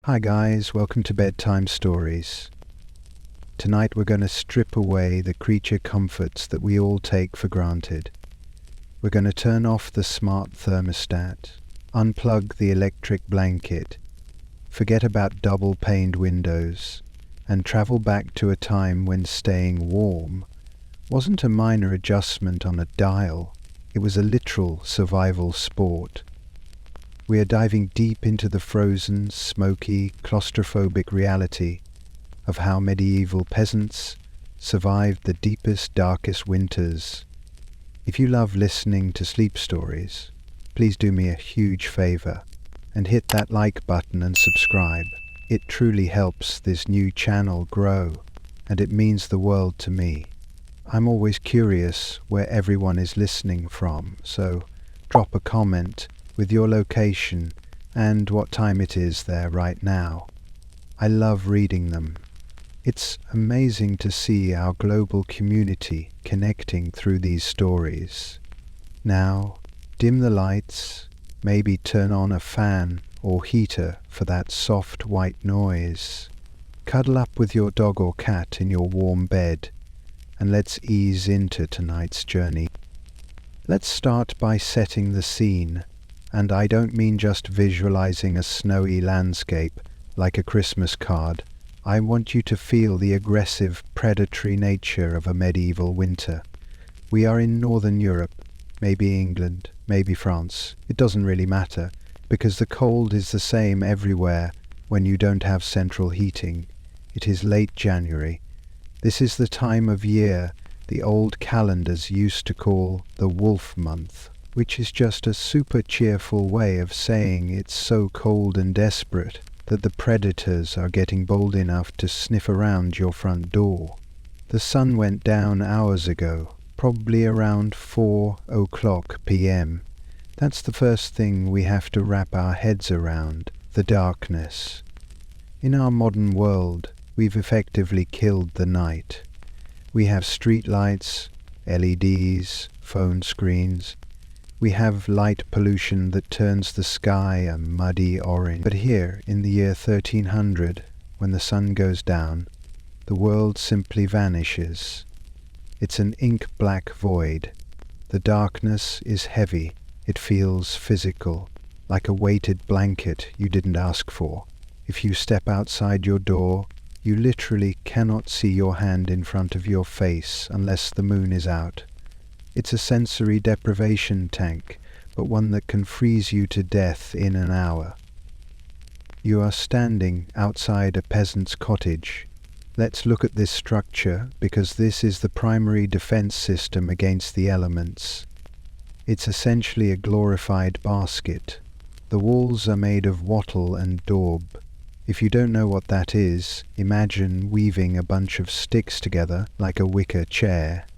Hi guys, welcome to Bedtime Stories. Tonight we're going to strip away the creature comforts that we all take for granted. We're going to turn off the smart thermostat, unplug the electric blanket, forget about double-paned windows, and travel back to a time when staying warm wasn't a minor adjustment on a dial, it was a literal survival sport. We are diving deep into the frozen, smoky, claustrophobic reality of how medieval peasants survived the deepest, darkest winters. If you love listening to sleep stories, please do me a huge favor and hit that like button and subscribe. It truly helps this new channel grow, and it means the world to me. I'm always curious where everyone is listening from, so drop a comment with your location and what time it is there right now. I love reading them. It's amazing to see our global community connecting through these stories. Now, dim the lights, maybe turn on a fan or heater for that soft white noise. Cuddle up with your dog or cat in your warm bed, and let's ease into tonight's journey. Let's start by setting the scene. And I don't mean just visualizing a snowy landscape like a Christmas card. I want you to feel the aggressive, predatory nature of a medieval winter. We are in Northern Europe, maybe England, maybe France. It doesn't really matter, because the cold is the same everywhere when you don't have central heating. It is late January. This is the time of year the old calendars used to call the Wolf Month, which is just a super cheerful way of saying it's so cold and desperate that the predators are getting bold enough to sniff around your front door. The sun went down hours ago, probably around 4:00 p.m. That's the first thing we have to wrap our heads around, the darkness. In our modern world, we've effectively killed the night. We have street lights, LEDs, phone screens. We have light pollution that turns the sky a muddy orange. But here, in the year 1300, when the sun goes down, the world simply vanishes. It's an ink-black void. The darkness is heavy. It feels physical, like a weighted blanket you didn't ask for. If you step outside your door, you literally cannot see your hand in front of your face unless the moon is out. It's a sensory deprivation tank, but one that can freeze you to death in an hour. You are standing outside a peasant's cottage. Let's look at this structure, because this is the primary defense system against the elements. It's essentially a glorified basket. The walls are made of wattle and daub. If you don't know what that is, imagine weaving a bunch of sticks together like a wicker chair.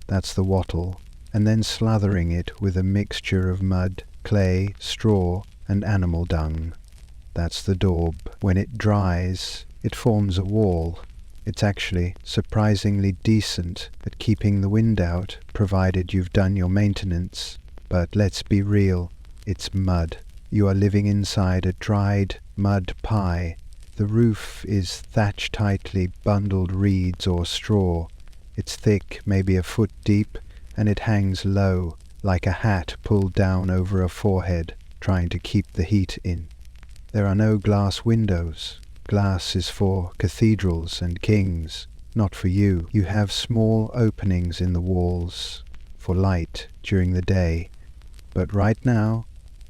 That's the wattle. And then slathering it with a mixture of mud, clay, straw, and animal dung. That's the daub. When it dries, it forms a wall. It's actually surprisingly decent at keeping the wind out, provided you've done your maintenance. But let's be real, it's mud. You are living inside a dried mud pie. The roof is thatched tightly bundled reeds or straw. It's thick, maybe a foot deep, and it hangs low, like a hat pulled down over a forehead, trying to keep the heat in. There are no glass windows. Glass is for cathedrals and kings, not for you. You have small openings in the walls for light during the day, but right now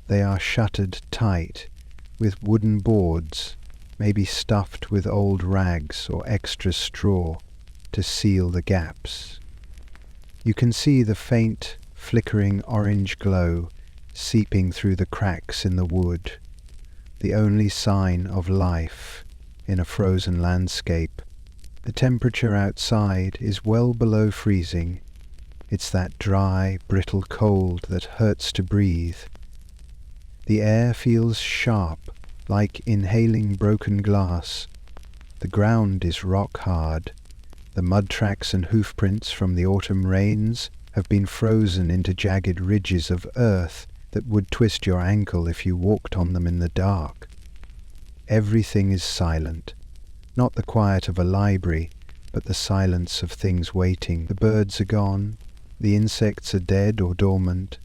they are shuttered tight with wooden boards, maybe stuffed with old rags or extra straw to seal the gaps. You can see the faint, flickering orange glow seeping through the cracks in the wood, the only sign of life in a frozen landscape. The temperature outside is well below freezing. It's that dry, brittle cold that hurts to breathe. The air feels sharp, like inhaling broken glass. The ground is rock hard. The mud tracks and hoof prints from the autumn rains have been frozen into jagged ridges of earth that would twist your ankle if you walked on them in the dark. Everything is silent. Not the quiet of a library, but the silence of things waiting. The birds are gone. The insects are dead or dormant.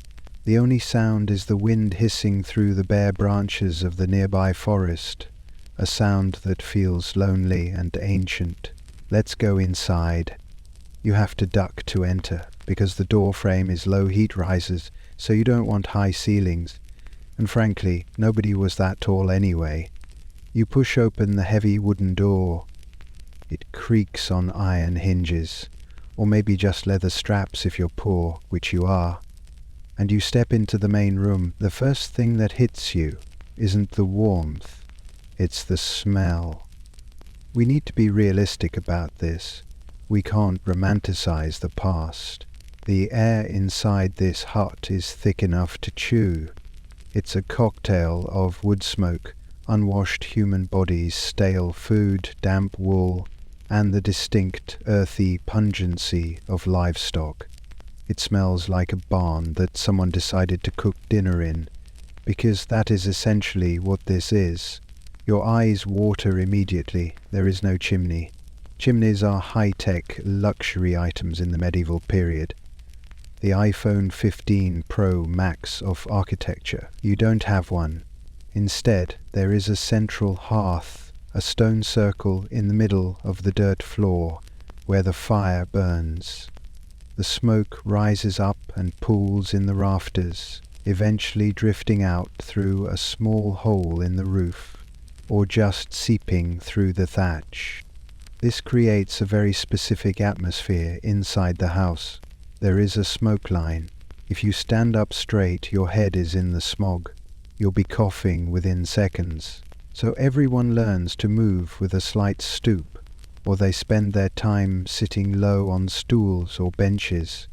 The only sound is the wind hissing through the bare branches of the nearby forest, a sound that feels lonely and ancient. Let's go inside. You have to duck to enter, because the door frame is low heat risers, so you don't want high ceilings. And frankly, nobody was that tall anyway. You push open the heavy wooden door. It creaks on iron hinges, or maybe just leather straps if you're poor, which you are. And you step into the main room. The first thing that hits you isn't the warmth, it's the smell. We need to be realistic about this. We can't romanticize the past. The air inside this hut is thick enough to chew. It's a cocktail of wood smoke, unwashed human bodies, stale food, damp wool, and the distinct earthy pungency of livestock. It smells like a barn that someone decided to cook dinner in, because that is essentially what this is. Your eyes water immediately. There is no chimney. Chimneys are high-tech luxury items in the medieval period. The iPhone 15 Pro Max of architecture. You don't have one. Instead, there is a central hearth, a stone circle in the middle of the dirt floor, where the fire burns. The smoke rises up and pools in the rafters, eventually drifting out through a small hole in the roof, or just seeping through the thatch. This creates a very specific atmosphere inside the house. There is a smoke line. If you stand up straight, your head is in the smog. You'll be coughing within seconds. So everyone learns to move with a slight stoop, or they spend their time sitting low on stools or benches.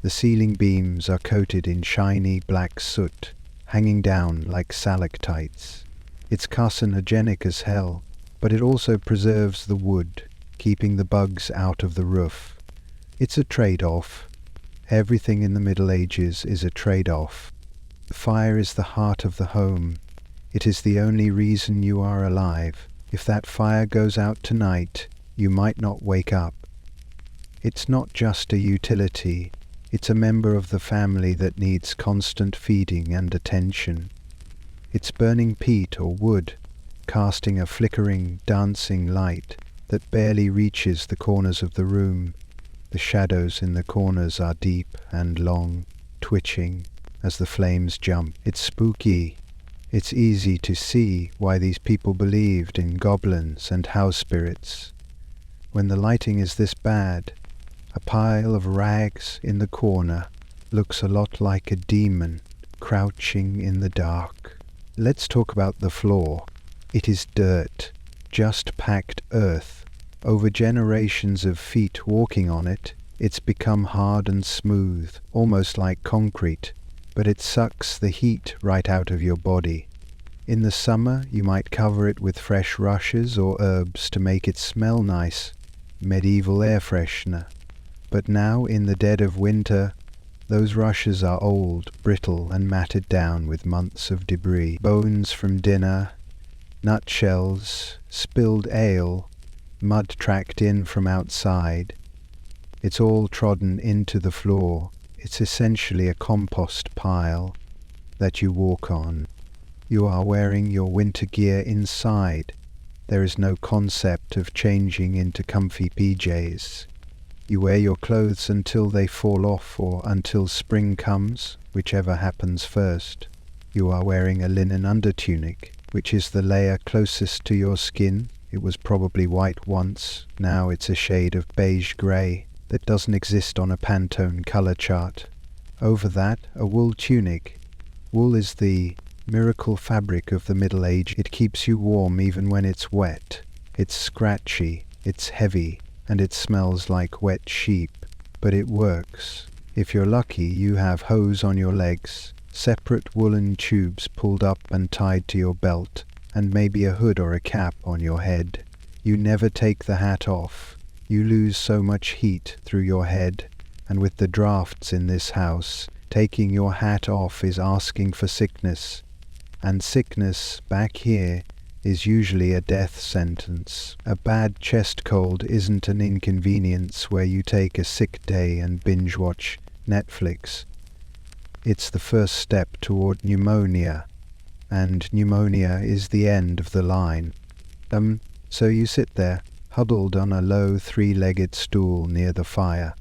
The ceiling beams are coated in shiny black soot, hanging down like stalactites. It's carcinogenic as hell, but it also preserves the wood, keeping the bugs out of the roof. It's a trade-off. Everything in the Middle Ages is a trade-off. The fire is the heart of the home. It is the only reason you are alive. If that fire goes out tonight, you might not wake up. It's not just a utility. It's a member of the family that needs constant feeding and attention. It's burning peat or wood, casting a flickering, dancing light that barely reaches the corners of the room. The shadows in the corners are deep and long, twitching as the flames jump. It's spooky. It's easy to see why these people believed in goblins and house spirits. When the lighting is this bad, a pile of rags in the corner looks a lot like a demon crouching in the dark. Let's talk about the floor. It is dirt, just packed earth. Over generations of feet walking on it, it's become hard and smooth, almost like concrete, but it sucks the heat right out of your body. In the summer, you might cover it with fresh rushes or herbs to make it smell nice, medieval air freshener. But now, in the dead of winter, those rushes are old, brittle, and matted down with months of debris. Bones from dinner, nutshells, spilled ale, mud tracked in from outside. It's all trodden into the floor. It's essentially a compost pile that you walk on. You are wearing your winter gear inside. There is no concept of changing into comfy PJs. You wear your clothes until they fall off or until spring comes, whichever happens first. You are wearing a linen undertunic, which is the layer closest to your skin. It was probably white once, now it's a shade of beige grey that doesn't exist on a Pantone colour chart. Over that, a wool tunic. Wool is the miracle fabric of the Middle Age. It keeps you warm even when it's wet. It's scratchy, it's heavy, and it smells like wet sheep. But it works. If you're lucky, you have hose on your legs, separate woolen tubes pulled up and tied to your belt, and maybe a hood or a cap on your head. You never take the hat off. You lose so much heat through your head, and with the drafts in this house, taking your hat off is asking for sickness. And sickness, back here, is usually a death sentence. A bad chest cold isn't an inconvenience where you take a sick day and binge watch Netflix. It's the first step toward pneumonia, and pneumonia is the end of the line. So you sit there, huddled on a low three-legged stool near the fire.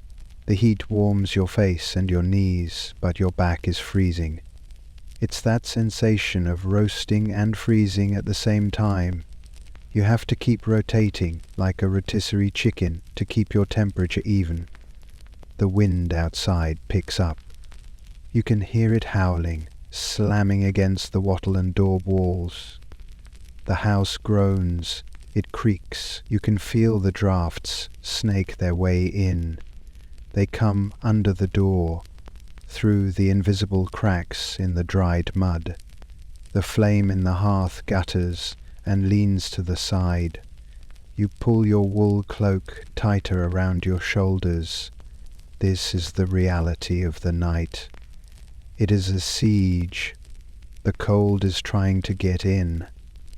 The heat warms your face and your knees, but your back is freezing. It's that sensation of roasting and freezing at the same time. You have to keep rotating like a rotisserie chicken to keep your temperature even. The wind outside picks up. You can hear it howling, slamming against the wattle and daub walls. The house groans, it creaks. You can feel the drafts snake their way in. They come under the door, through the invisible cracks in the dried mud. The flame in the hearth gutters and leans to the side. You pull your wool cloak tighter around your shoulders. This is the reality of the night. It is a siege. The cold is trying to get in,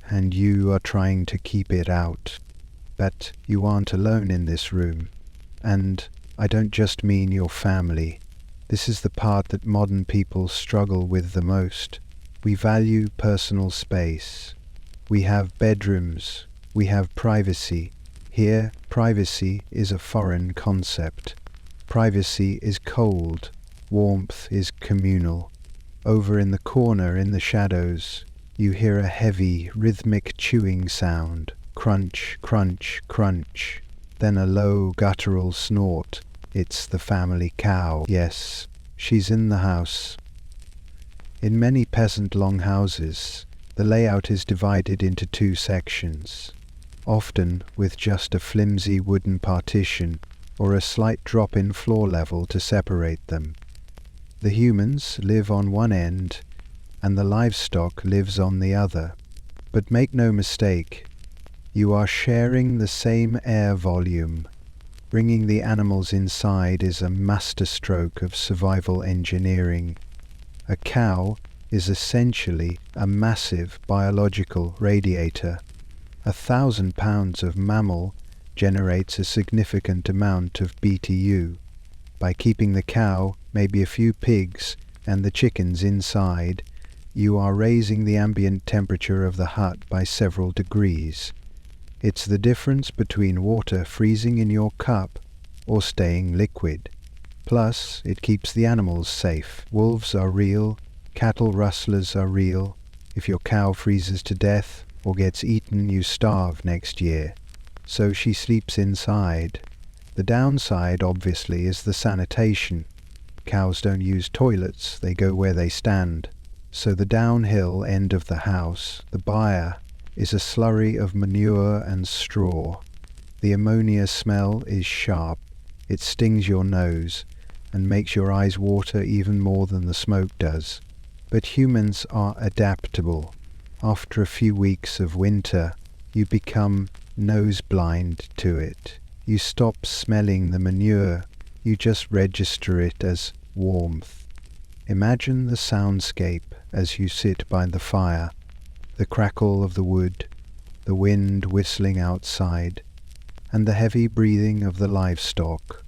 and you are trying to keep it out. But you aren't alone in this room. And I don't just mean your family. This is the part that modern people struggle with the most. We value personal space. We have bedrooms. We have privacy. Here, privacy is a foreign concept. Privacy is cold. Warmth is communal. Over in the corner in the shadows, you hear a heavy, rhythmic chewing sound. Crunch, crunch, crunch. Then a low, guttural snort. It's the family cow. Yes, she's in the house. In many peasant longhouses, the layout is divided into two sections, often with just a flimsy wooden partition or a slight drop in floor level to separate them. The humans live on one end, and the livestock lives on the other. But make no mistake, you are sharing the same air volume. Bringing the animals inside is a masterstroke of survival engineering. A cow is essentially a massive biological radiator. 1,000 pounds of mammal generates a significant amount of BTU. By keeping the cow, maybe a few pigs, and the chickens inside, you are raising the ambient temperature of the hut by several degrees. It's the difference between water freezing in your cup or staying liquid. Plus, it keeps the animals safe. Wolves are real, cattle rustlers are real. If your cow freezes to death or gets eaten, you starve next year. So she sleeps inside. The downside, obviously, is the sanitation. Cows don't use toilets, they go where they stand. So the downhill end of the house, the byre, is a slurry of manure and straw. The ammonia smell is sharp. It stings your nose and makes your eyes water even more than the smoke does. But humans are adaptable. After a few weeks of winter, you become nose blind to it. You stop smelling the manure, you just register it as warmth. Imagine the soundscape as you sit by the fire, the crackle of the wood, the wind whistling outside, and the heavy breathing of the livestock,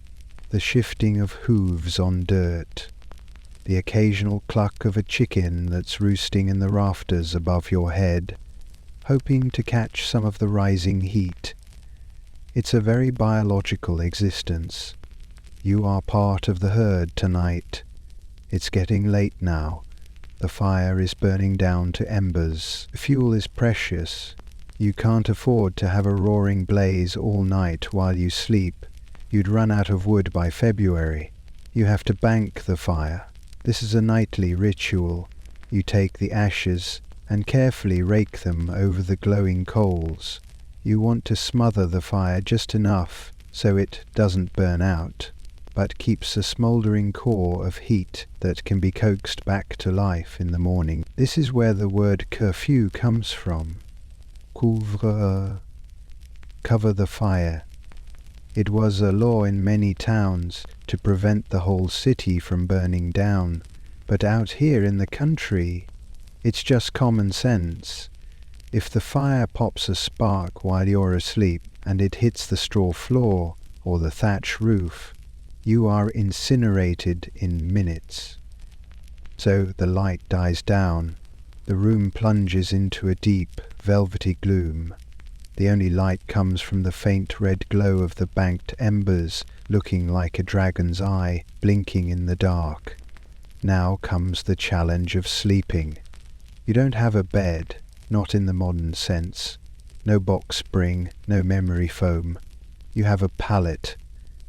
the shifting of hooves on dirt, the occasional cluck of a chicken that's roosting in the rafters above your head, hoping to catch some of the rising heat. It's a very biological existence. You are part of the herd tonight. It's getting late now. The fire is burning down to embers. The fuel is precious. You can't afford to have a roaring blaze all night while you sleep. You'd run out of wood by February. You have to bank the fire. This is a nightly ritual. You take the ashes and carefully rake them over the glowing coals. You want to smother the fire just enough so it doesn't burn out, but keeps a smouldering core of heat that can be coaxed back to life in the morning. This is where the word curfew comes from. Couvre-feu, cover the fire. It was a law in many towns to prevent the whole city from burning down, but out here in the country, it's just common sense. If the fire pops a spark while you're asleep and it hits the straw floor or the thatch roof, you are incinerated in minutes. So the light dies down. The room plunges into a deep, velvety gloom. The only light comes from the faint red glow of the banked embers, looking like a dragon's eye, blinking in the dark. Now comes the challenge of sleeping. You don't have a bed, not in the modern sense. No box spring, no memory foam. You have a pallet.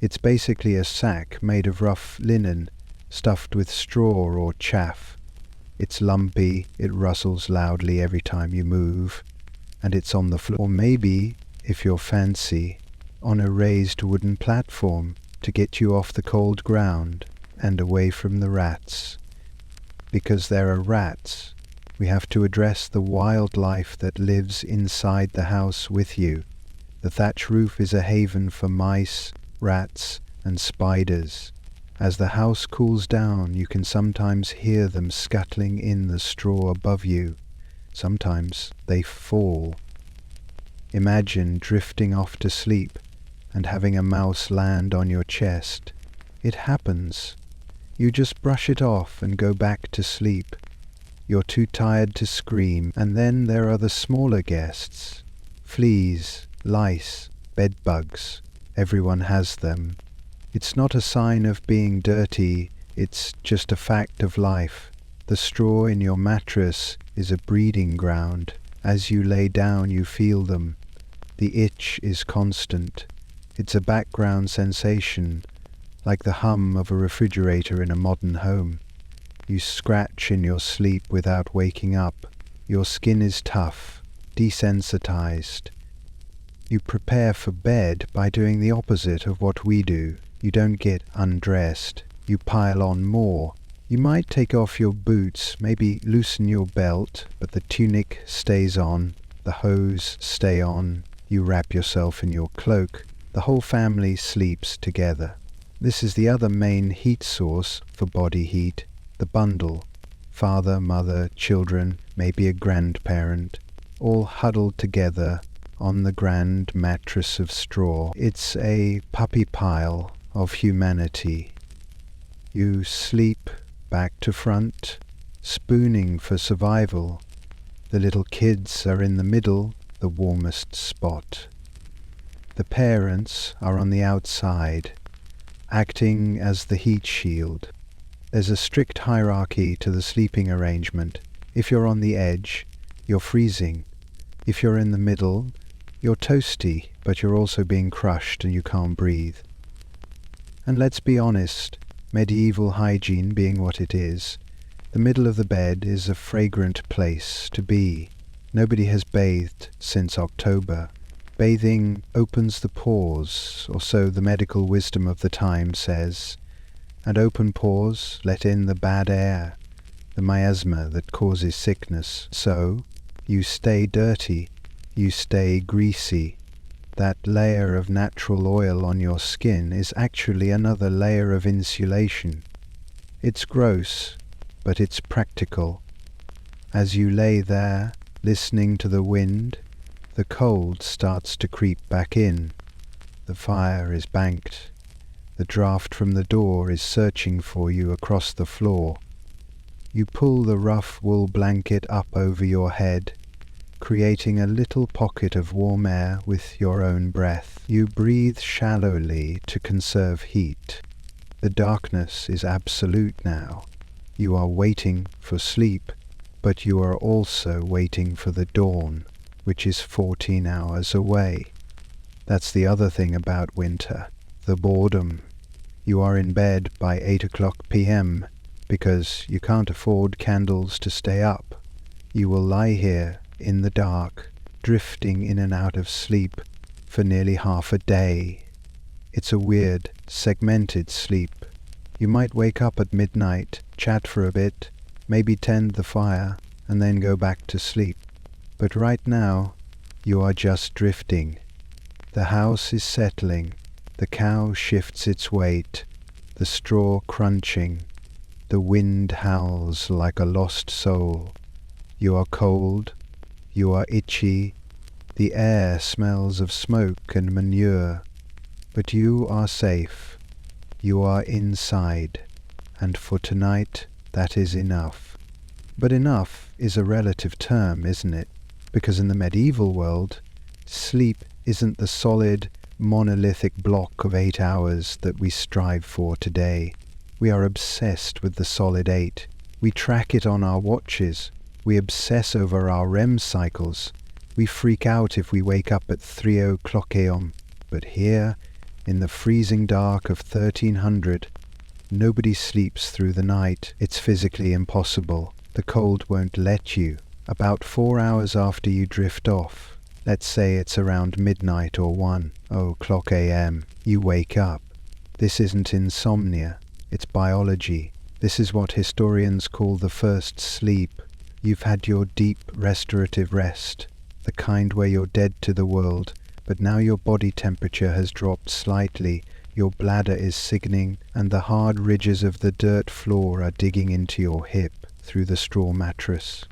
It's basically a sack made of rough linen, stuffed with straw or chaff. It's lumpy, it rustles loudly every time you move, and it's on the floor. Or maybe, if you're fancy, on a raised wooden platform to get you off the cold ground and away from the rats. Because there are rats, we have to address the wildlife that lives inside the house with you. The thatch roof is a haven for mice, rats, and spiders. As the house cools down, you can sometimes hear them scuttling in the straw above you. Sometimes they fall. Imagine drifting off to sleep and having a mouse land on your chest. It happens. You just brush it off and go back to sleep. You're too tired to scream. And then there are the smaller guests. Fleas, lice, bedbugs. Everyone has them. It's not a sign of being dirty, it's just a fact of life. The straw in your mattress is a breeding ground. As you lay down you feel them. The itch is constant. It's a background sensation, like the hum of a refrigerator in a modern home. You scratch in your sleep without waking up. Your skin is tough, desensitized. You prepare for bed by doing the opposite of what we do. You don't get undressed. You pile on more. You might take off your boots, maybe loosen your belt, but the tunic stays on, the hose stay on. You wrap yourself in your cloak. The whole family sleeps together. This is the other main heat source for body heat, the bundle. Father, mother, children, maybe a grandparent, all huddled together on the grand mattress of straw. It's a puppy pile of humanity. You sleep back to front, spooning for survival. The little kids are in the middle, the warmest spot. The parents are on the outside, acting as the heat shield. There's a strict hierarchy to the sleeping arrangement. If you're on the edge, you're freezing. If you're in the middle, you're toasty, but you're also being crushed and you can't breathe. And let's be honest, medieval hygiene being what it is, the middle of the bed is a fragrant place to be. Nobody has bathed since October. Bathing opens the pores, or so the medical wisdom of the time says, and open pores let in the bad air, the miasma that causes sickness. So, you stay dirty, you stay greasy. That layer of natural oil on your skin is actually another layer of insulation. It's gross, but it's practical. As you lay there, listening to the wind, the cold starts to creep back in. The fire is banked. The draft from the door is searching for you across the floor. You pull the rough wool blanket up over your head, creating a little pocket of warm air with your own breath. You breathe shallowly to conserve heat. The darkness is absolute now. You are waiting for sleep, but you are also waiting for the dawn, which is 14 hours away. That's the other thing about winter, the boredom. You are in bed by 8 o'clock p.m. because you can't afford candles to stay up. You will lie here in the dark, drifting in and out of sleep for nearly half a day. It's a weird, segmented sleep. You might wake up at midnight, chat for a bit, maybe tend the fire, and then go back to sleep. But right now, you are just drifting. The house is settling, the cow shifts its weight, the straw crunching, the wind howls like a lost soul. You are cold, You are itchy. The air smells of smoke and manure. But you are safe. You are inside. And for tonight, that is enough. But enough is a relative term, isn't it? Because in the medieval world, sleep isn't the solid, monolithic block of 8 hours that we strive for today. We are obsessed with the solid 8. We track it on our watches. We obsess over our REM cycles. We freak out if we wake up at 3 o'clock a.m. But here, in the freezing dark of 1300, nobody sleeps through the night. It's physically impossible. The cold won't let you. About 4 hours after you drift off, let's say it's around midnight or 1 o'clock a.m., you wake up. This isn't insomnia. It's biology. This is what historians call the first sleep. You've had your deep restorative rest, the kind where you're dead to the world, but now your body temperature has dropped slightly, your bladder is signaling, and the hard ridges of the dirt floor are digging into your hip through the straw mattress.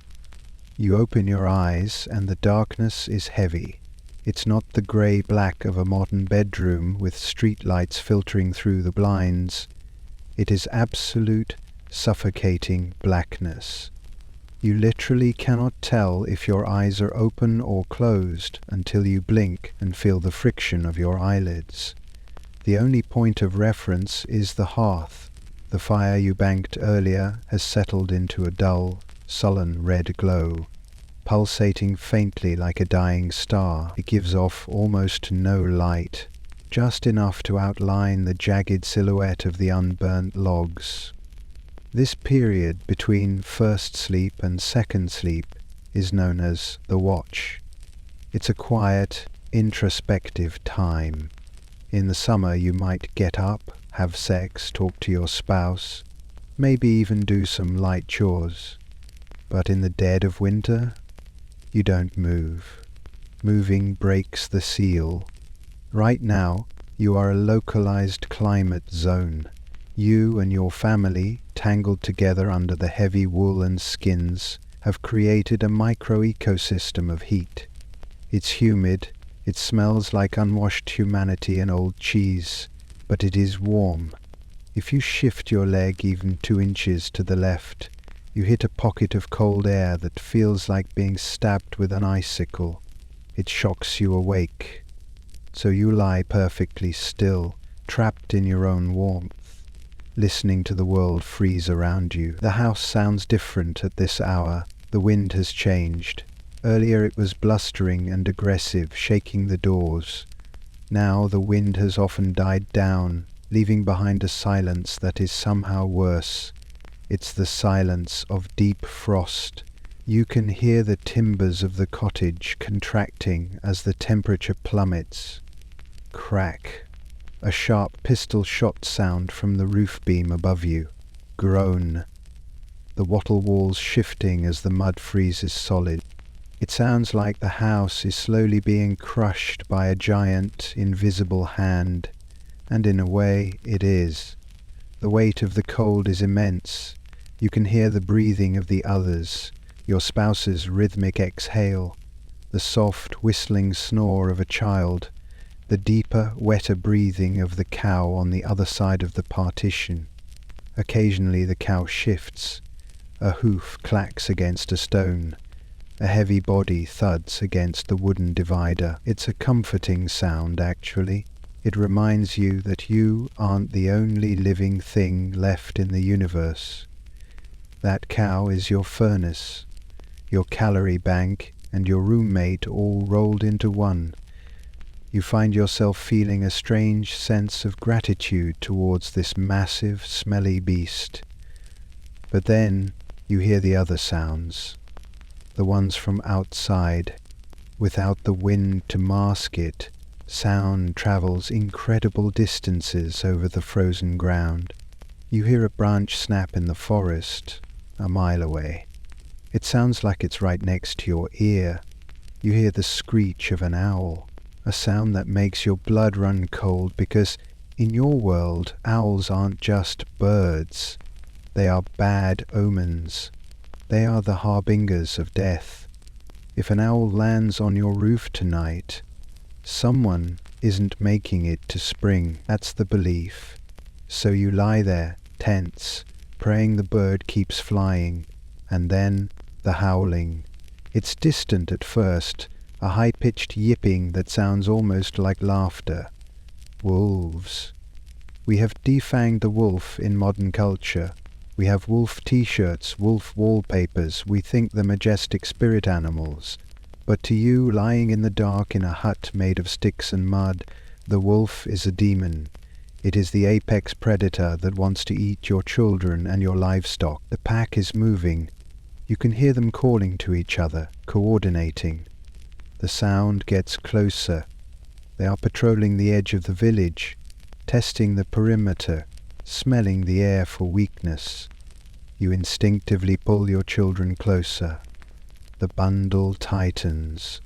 You open your eyes and the darkness is heavy. It's not the grey-black of a modern bedroom with street lights filtering through the blinds. It is absolute, suffocating blackness. You literally cannot tell if your eyes are open or closed until you blink and feel the friction of your eyelids. The only point of reference is the hearth. The fire you banked earlier has settled into a dull, sullen red glow. Pulsating faintly like a dying star, it gives off almost no light, just enough to outline the jagged silhouette of the unburnt logs. This period between first sleep and second sleep is known as the watch. It's a quiet, introspective time. In the summer you might get up, have sex, talk to your spouse, maybe even do some light chores. But in the dead of winter, you don't move. Moving breaks the seal. Right now, you are a localized climate zone. You and your family, tangled together under the heavy wool and skins, have created a micro-ecosystem of heat. It's humid, it smells like unwashed humanity and old cheese, but it is warm. If you shift your leg even 2 inches to the left, you hit a pocket of cold air that feels like being stabbed with an icicle. It shocks you awake. So you lie perfectly still, trapped in your own warmth, listening to the world freeze around you. The house sounds different at this hour. The wind has changed. Earlier it was blustering and aggressive, shaking the doors. Now the wind has often died down, leaving behind a silence that is somehow worse. It's the silence of deep frost. You can hear the timbers of the cottage contracting as the temperature plummets. Crack. A sharp pistol shot sound from the roof beam above you. Groan. The wattle walls shifting as the mud freezes solid. It sounds like the house is slowly being crushed by a giant, invisible hand. And in a way, it is. The weight of the cold is immense. You can hear the breathing of the others, your spouse's rhythmic exhale, the soft, whistling snore of a child, the deeper, wetter breathing of the cow on the other side of the partition. Occasionally the cow shifts. A hoof clacks against a stone. A heavy body thuds against the wooden divider. It's a comforting sound, actually. It reminds you that you aren't the only living thing left in the universe. That cow is your furnace, your calorie bank, and your roommate all rolled into one. You find yourself feeling a strange sense of gratitude towards this massive, smelly beast. But then you hear the other sounds, the ones from outside. Without the wind to mask it, sound travels incredible distances over the frozen ground. You hear a branch snap in the forest, a mile away. It sounds like it's right next to your ear. You hear the screech of an owl, a sound that makes your blood run cold because in your world, owls aren't just birds. They are bad omens. They are the harbingers of death. If an owl lands on your roof tonight, someone isn't making it to spring. That's the belief. So you lie there, tense, praying the bird keeps flying, and then the howling. It's distant at first, a high-pitched yipping that sounds almost like laughter. Wolves. We have defanged the wolf in modern culture. We have wolf t-shirts, wolf wallpapers. We think they're majestic spirit animals. But to you, lying in the dark in a hut made of sticks and mud, the wolf is a demon. It is the apex predator that wants to eat your children and your livestock. The pack is moving. You can hear them calling to each other, coordinating. The sound gets closer. They are patrolling the edge of the village, testing the perimeter, smelling the air for weakness. You instinctively pull your children closer. The bundle tightens.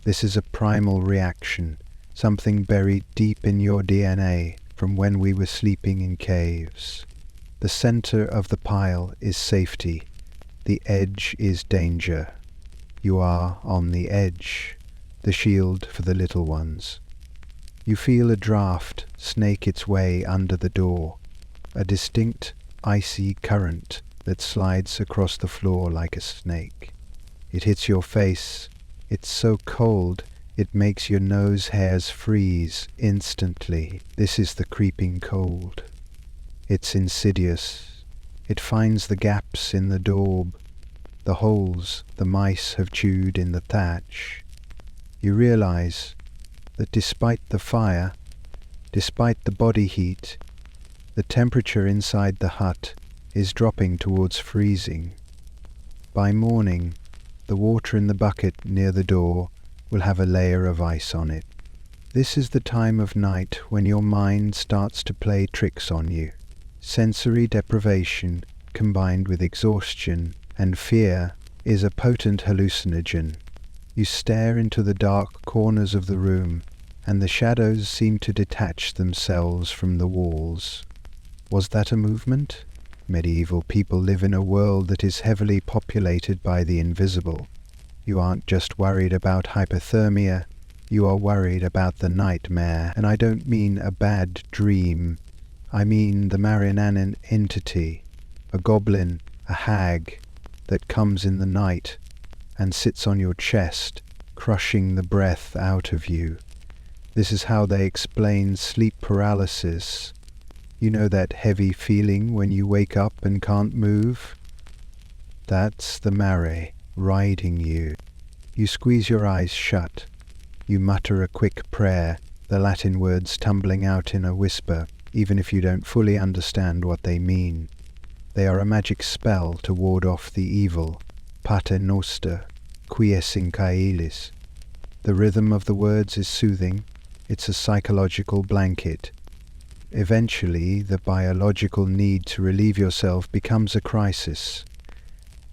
This is a primal reaction, something buried deep in your DNA from when we were sleeping in caves. The center of the pile is safety. The edge is danger. You are on the edge, the shield for the little ones. You feel a draft snake its way under the door, a distinct, icy current that slides across the floor like a snake. It hits your face. It's so cold, it makes your nose hairs freeze instantly. This is the creeping cold. It's insidious. It finds the gaps in the daub, the holes the mice have chewed in the thatch. You realize that despite the fire, despite the body heat, the temperature inside the hut is dropping towards freezing. By morning, the water in the bucket near the door will have a layer of ice on it. This is the time of night when your mind starts to play tricks on you. Sensory deprivation combined with exhaustion and fear is a potent hallucinogen. You stare into the dark corners of the room, and the shadows seem to detach themselves from the walls. Was that a movement? Medieval people live in a world that is heavily populated by the invisible. You aren't just worried about hypothermia, you are worried about the nightmare, and I don't mean a bad dream. I mean the Marianan entity, a goblin, a hag, that comes in the night and sits on your chest, crushing the breath out of you. This is how they explain sleep paralysis. You know that heavy feeling when you wake up and can't move? That's the mare riding you. You squeeze your eyes shut. You mutter a quick prayer, the Latin words tumbling out in a whisper, even if you don't fully understand what they mean. They are a magic spell to ward off the evil. Pater noster, quies in caelis. The rhythm of the words is soothing. It's a psychological blanket. Eventually, the biological need to relieve yourself becomes a crisis.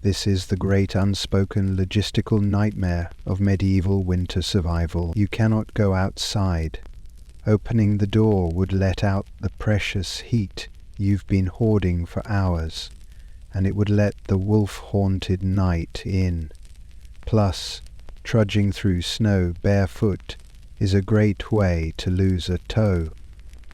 This is the great unspoken logistical nightmare of medieval winter survival. You cannot go outside. Opening the door would let out the precious heat you've been hoarding for hours, and it would let the wolf-haunted night in. Plus, trudging through snow barefoot is a great way to lose a toe,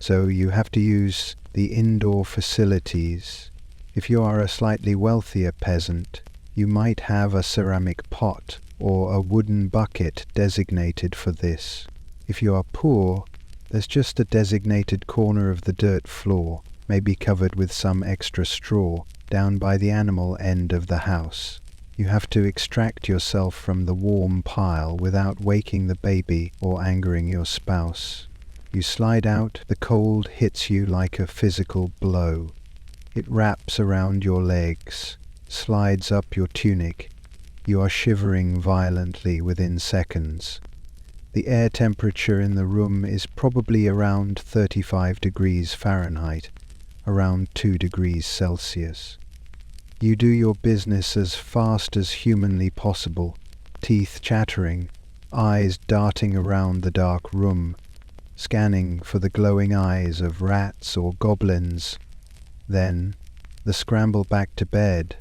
so you have to use the indoor facilities. If you are a slightly wealthier peasant, you might have a ceramic pot or a wooden bucket designated for this. If you are poor, there's just a designated corner of the dirt floor, maybe covered with some extra straw, down by the animal end of the house. You have to extract yourself from the warm pile without waking the baby or angering your spouse. You slide out, the cold hits you like a physical blow. It wraps around your legs, slides up your tunic. You are shivering violently within seconds. The air temperature in the room is probably around 35 degrees Fahrenheit, around 2 degrees Celsius. You do your business as fast as humanly possible, teeth chattering, eyes darting around the dark room, scanning for the glowing eyes of rats or goblins. Then, the scramble back to bed.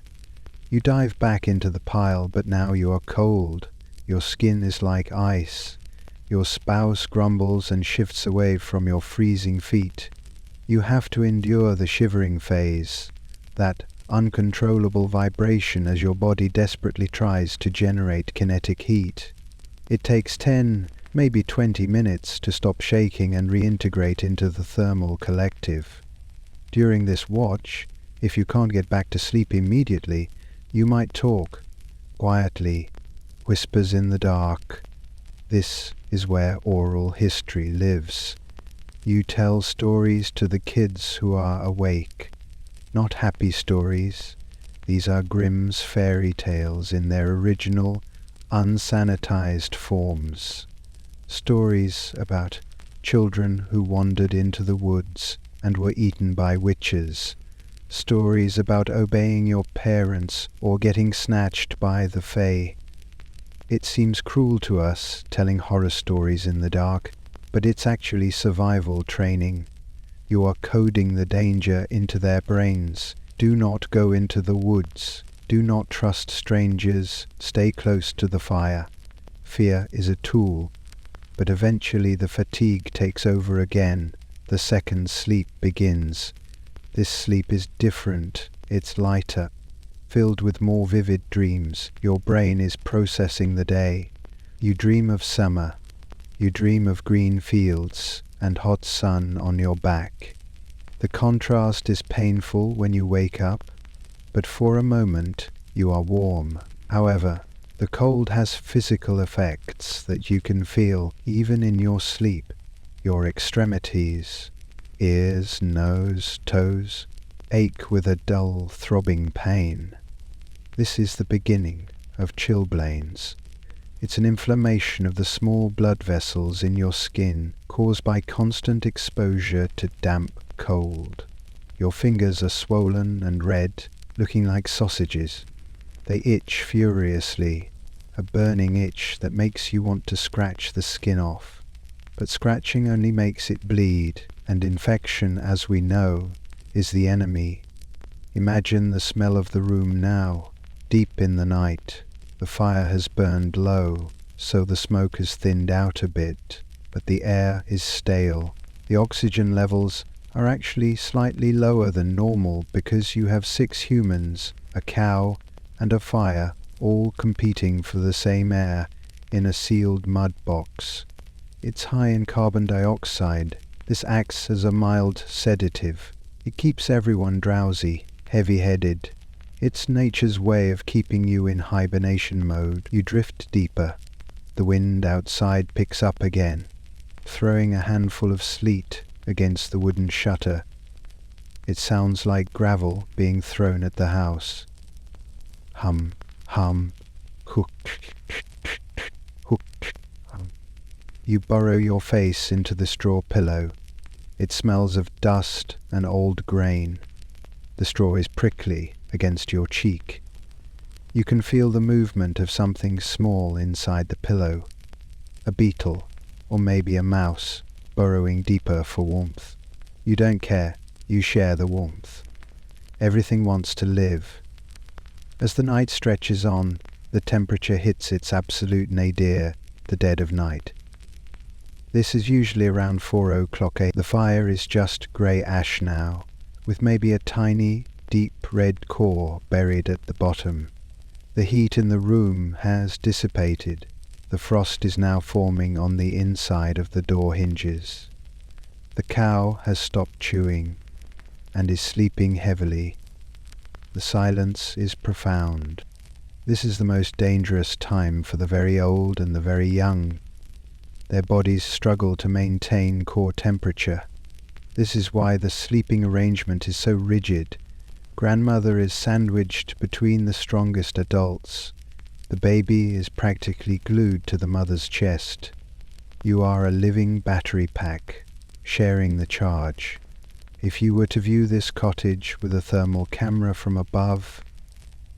You dive back into the pile, but now you are cold. Your skin is like ice. Your spouse grumbles and shifts away from your freezing feet. You have to endure the shivering phase, that uncontrollable vibration as your body desperately tries to generate kinetic heat. It takes 10, maybe 20 minutes to stop shaking and reintegrate into the thermal collective. During this watch, if you can't get back to sleep immediately, you might talk, quietly, whispers in the dark. This is where oral history lives. You tell stories to the kids who are awake. Not happy stories. These are Grimm's fairy tales in their original, unsanitized forms. Stories about children who wandered into the woods and were eaten by witches. Stories about obeying your parents or getting snatched by the Fae. It seems cruel to us telling horror stories in the dark, but it's actually survival training. You are coding the danger into their brains. Do not go into the woods. Do not trust strangers. Stay close to the fire. Fear is a tool, but eventually the fatigue takes over again. The second sleep begins. This sleep is different. It's lighter, filled with more vivid dreams. Your brain is processing the day. You dream of summer. You dream of green fields and hot sun on your back. The contrast is painful when you wake up, but for a moment you are warm. However, the cold has physical effects that you can feel even in your sleep. Your extremities, ears, nose, toes, ache with a dull, throbbing pain. This is the beginning of chilblains. It's an inflammation of the small blood vessels in your skin caused by constant exposure to damp cold. Your fingers are swollen and red, looking like sausages. They itch furiously, a burning itch that makes you want to scratch the skin off. But scratching only makes it bleed, and infection, as we know, is the enemy. Imagine the smell of the room now, deep in the night. The fire has burned low, so the smoke has thinned out a bit, but the air is stale. The oxygen levels are actually slightly lower than normal because you have 6 humans, a cow, and a fire, all competing for the same air in a sealed mud box. It's high in carbon dioxide. This acts as a mild sedative. It keeps everyone drowsy, heavy-headed. It's nature's way of keeping you in hibernation mode. You drift deeper. The wind outside picks up again, throwing a handful of sleet against the wooden shutter. It sounds like gravel being thrown at the house. Hum, hum, hook, hook. You burrow your face into the straw pillow. It smells of dust and old grain. The straw is prickly against your cheek. You can feel the movement of something small inside the pillow. A beetle, or maybe a mouse, burrowing deeper for warmth. You don't care. You share the warmth. Everything wants to live. As the night stretches on, the temperature hits its absolute nadir, the dead of night. This is usually around 4 o'clock a.m. The fire is just grey ash now, with maybe a tiny, deep red core buried at the bottom. The heat in the room has dissipated. The frost is now forming on the inside of the door hinges. The cow has stopped chewing and is sleeping heavily. The silence is profound. This is the most dangerous time for the very old and the very young. Their bodies struggle to maintain core temperature. This is why the sleeping arrangement is so rigid. Grandmother is sandwiched between the strongest adults. The baby is practically glued to the mother's chest. You are a living battery pack, sharing the charge. If you were to view this cottage with a thermal camera from above,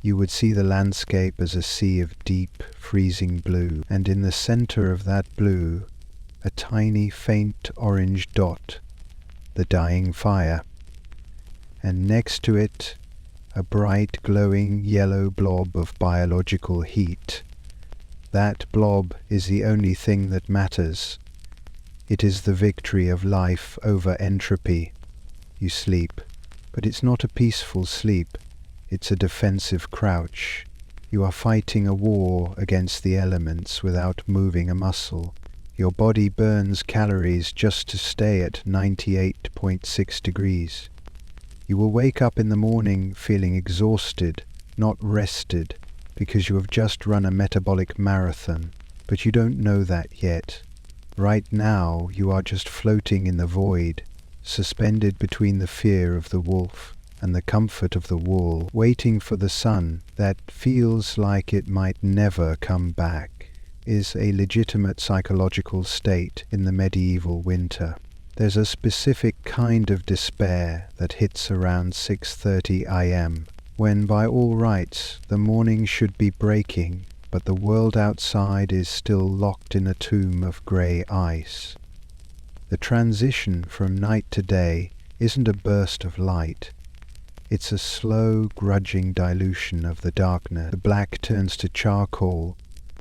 you would see the landscape as a sea of deep, freezing blue, and in the center of that blue, a tiny, faint orange dot, the dying fire. And next to it, a bright, glowing yellow blob of biological heat. That blob is the only thing that matters. It is the victory of life over entropy. You sleep, but it's not a peaceful sleep. It's a defensive crouch. You are fighting a war against the elements without moving a muscle. Your body burns calories just to stay at 98.6 degrees. You will wake up in the morning feeling exhausted, not rested, because you have just run a metabolic marathon, but you don't know that yet. Right now you are just floating in the void, suspended between the fear of the wolf and the comfort of the wool, waiting for the sun that feels like it might never come back, is a legitimate psychological state in the medieval winter. There's a specific kind of despair that hits around 6:30 a.m., when by all rights the morning should be breaking, but the world outside is still locked in a tomb of grey ice. The transition from night to day isn't a burst of light. It's a slow, grudging dilution of the darkness. The black turns to charcoal,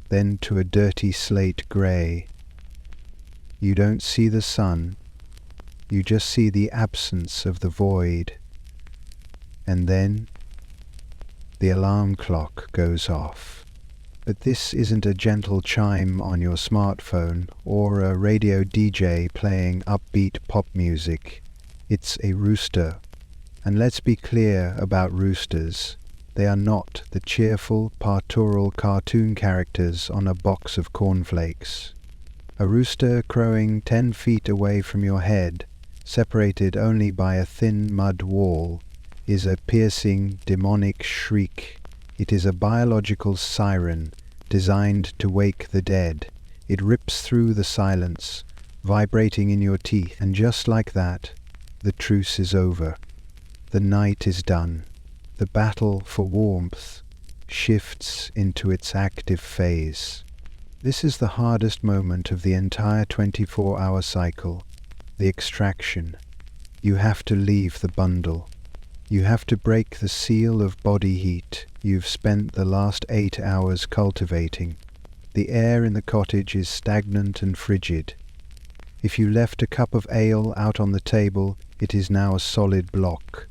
then to a dirty slate grey. You don't see the sun, you just see the absence of the void. And then the alarm clock goes off. But this isn't a gentle chime on your smartphone or a radio DJ playing upbeat pop music. It's a rooster. And let's be clear about roosters. They are not the cheerful, pastoral cartoon characters on a box of cornflakes. A rooster crowing 10 feet away from your head, separated only by a thin mud wall, is a piercing, demonic shriek. It is a biological siren designed to wake the dead. It rips through the silence, vibrating in your teeth, and just like that, the truce is over. The night is done. The battle for warmth shifts into its active phase. This is the hardest moment of the entire 24-hour cycle, the extraction. You have to leave the bundle. You have to break the seal of body heat you've spent the last 8 hours cultivating. The air in the cottage is stagnant and frigid. If you left a cup of ale out on the table, it is now a solid block.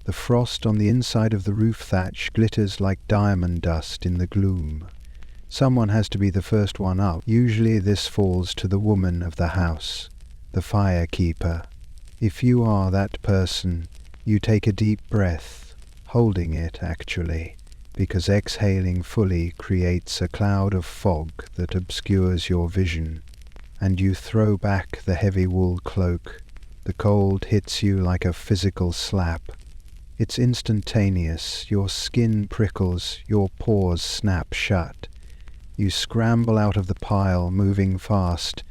The frost on the inside of the roof thatch glitters like diamond dust in the gloom. Someone has to be the first one up. Usually this falls to the woman of the house, the firekeeper. If you are that person, you take a deep breath, holding it actually, because exhaling fully creates a cloud of fog that obscures your vision, and you throw back the heavy wool cloak. The cold hits you like a physical slap. It's instantaneous. Your skin prickles, your pores snap shut. You scramble out of the pile, moving fast,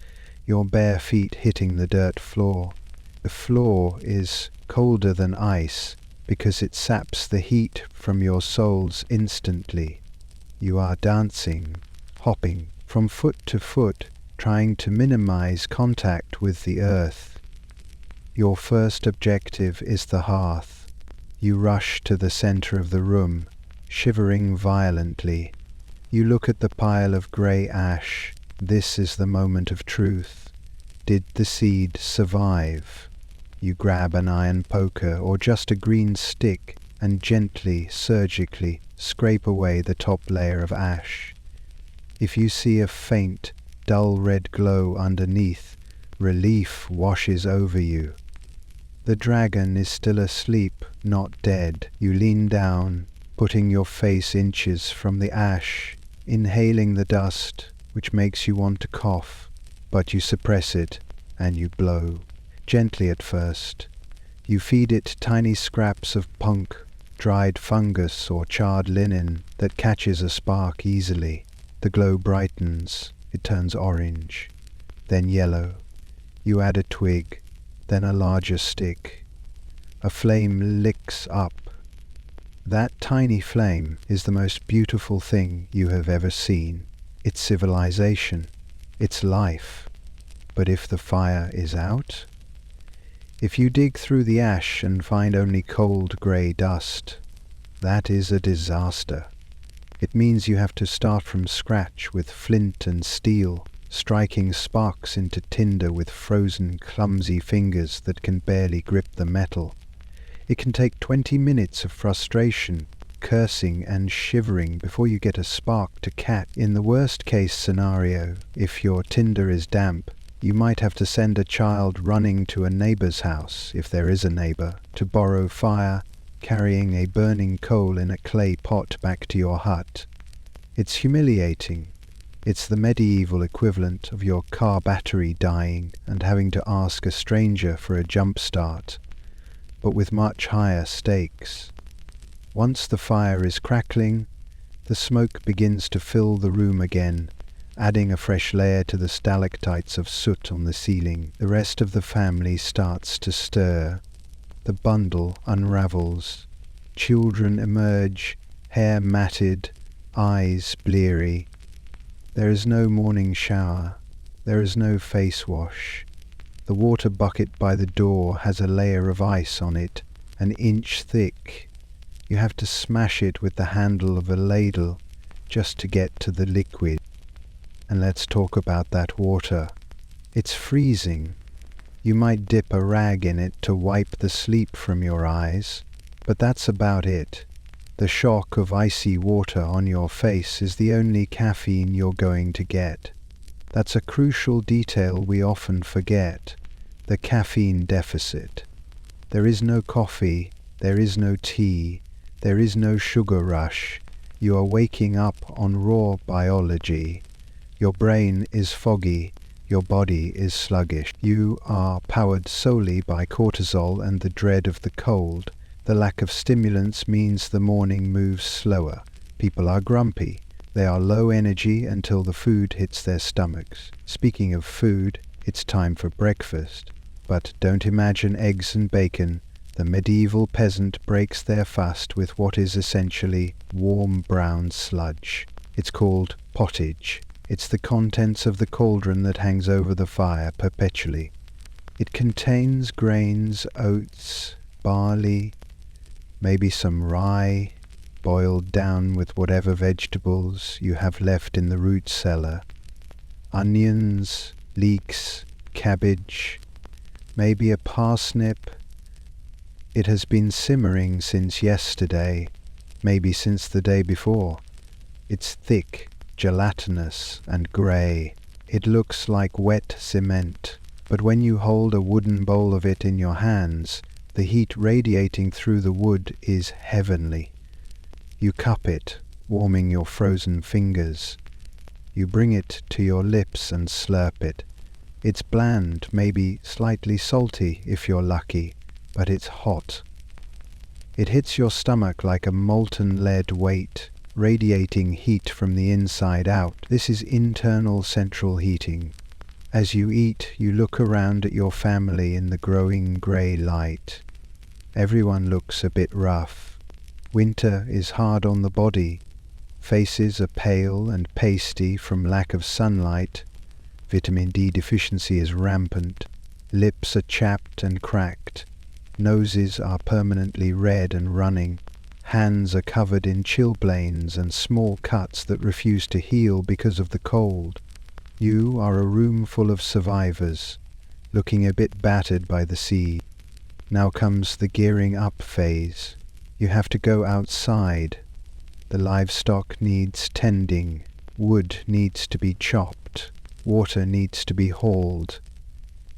your bare feet hitting the dirt floor. The floor is colder than ice because it saps the heat from your soles instantly. You are dancing, hopping from foot to foot, trying to minimize contact with the earth. Your first objective is the hearth. You rush to the center of the room, shivering violently. You look at the pile of grey ash. This is the moment of truth. Did the seed survive? You grab an iron poker or just a green stick and gently, surgically scrape away the top layer of ash. If you see a faint, dull red glow underneath, relief washes over you. The dragon is still asleep, not dead. You lean down, putting your face inches from the ash, inhaling the dust, which makes you want to cough, but you suppress it, and you blow. Gently at first. You feed it tiny scraps of punk, dried fungus or charred linen that catches a spark easily. The glow brightens. It turns orange, then yellow. You add a twig, then a larger stick. A flame licks up. That tiny flame is the most beautiful thing you have ever seen. It's civilization. It's life. But if the fire is out? If you dig through the ash and find only cold grey dust, That is a disaster. It means you have to start from scratch with flint and steel, striking sparks into tinder with frozen, clumsy fingers that can barely grip the metal. It can take 20 minutes of frustration, cursing and shivering before you get a spark to catch. In the worst case scenario, if your tinder is damp, you might have to send a child running to a neighbor's house, if there is a neighbor, to borrow fire, carrying a burning coal in a clay pot back to your hut. It's humiliating. It's the medieval equivalent of your car battery dying and having to ask a stranger for a jump start, but with much higher stakes. Once the fire is crackling, the smoke begins to fill the room again, adding a fresh layer to the stalactites of soot on the ceiling. The rest of the family starts to stir. The bundle unravels. Children emerge, hair matted, eyes bleary. There is no morning shower. There is no face wash. The water bucket by the door has a layer of ice on it, an inch thick. You have to smash it with the handle of a ladle just to get to the liquid. And let's talk about that water. It's freezing. You might dip a rag in it to wipe the sleep from your eyes, but that's about it. The shock of icy water on your face is the only caffeine you're going to get. That's a crucial detail we often forget, the caffeine deficit. There is no coffee, there is no tea, there is no sugar rush. You are waking up on raw biology. Your brain is foggy. Your body is sluggish. You are powered solely by cortisol and the dread of the cold. The lack of stimulants means the morning moves slower. People are grumpy. They are low energy until the food hits their stomachs. Speaking of food, it's time for breakfast. But don't imagine eggs and bacon. The medieval peasant breaks their fast with what is essentially warm brown sludge. It's called pottage. It's the contents of the cauldron that hangs over the fire perpetually. It contains grains, oats, barley, maybe some rye, boiled down with whatever vegetables you have left in the root cellar, onions, leeks, cabbage, maybe a parsnip. It has been simmering since yesterday, maybe since the day before. It's thick, gelatinous and grey. It looks like wet cement, but when you hold a wooden bowl of it in your hands, the heat radiating through the wood is heavenly. You cup it, warming your frozen fingers. You bring it to your lips and slurp it. It's bland, maybe slightly salty if you're lucky, but it's hot. It hits your stomach like a molten lead weight, radiating heat from the inside out. This is internal central heating. As you eat, you look around at your family in the growing grey light. Everyone looks a bit rough. Winter is hard on the body. Faces are pale and pasty from lack of sunlight. Vitamin D deficiency is rampant. Lips are chapped and cracked. Noses are permanently red and running. Hands are covered in chilblains and small cuts that refuse to heal because of the cold. You are a room full of survivors, looking a bit battered by the sea. Now comes the gearing up phase. You have to go outside. The livestock needs tending. Wood needs to be chopped. Water needs to be hauled.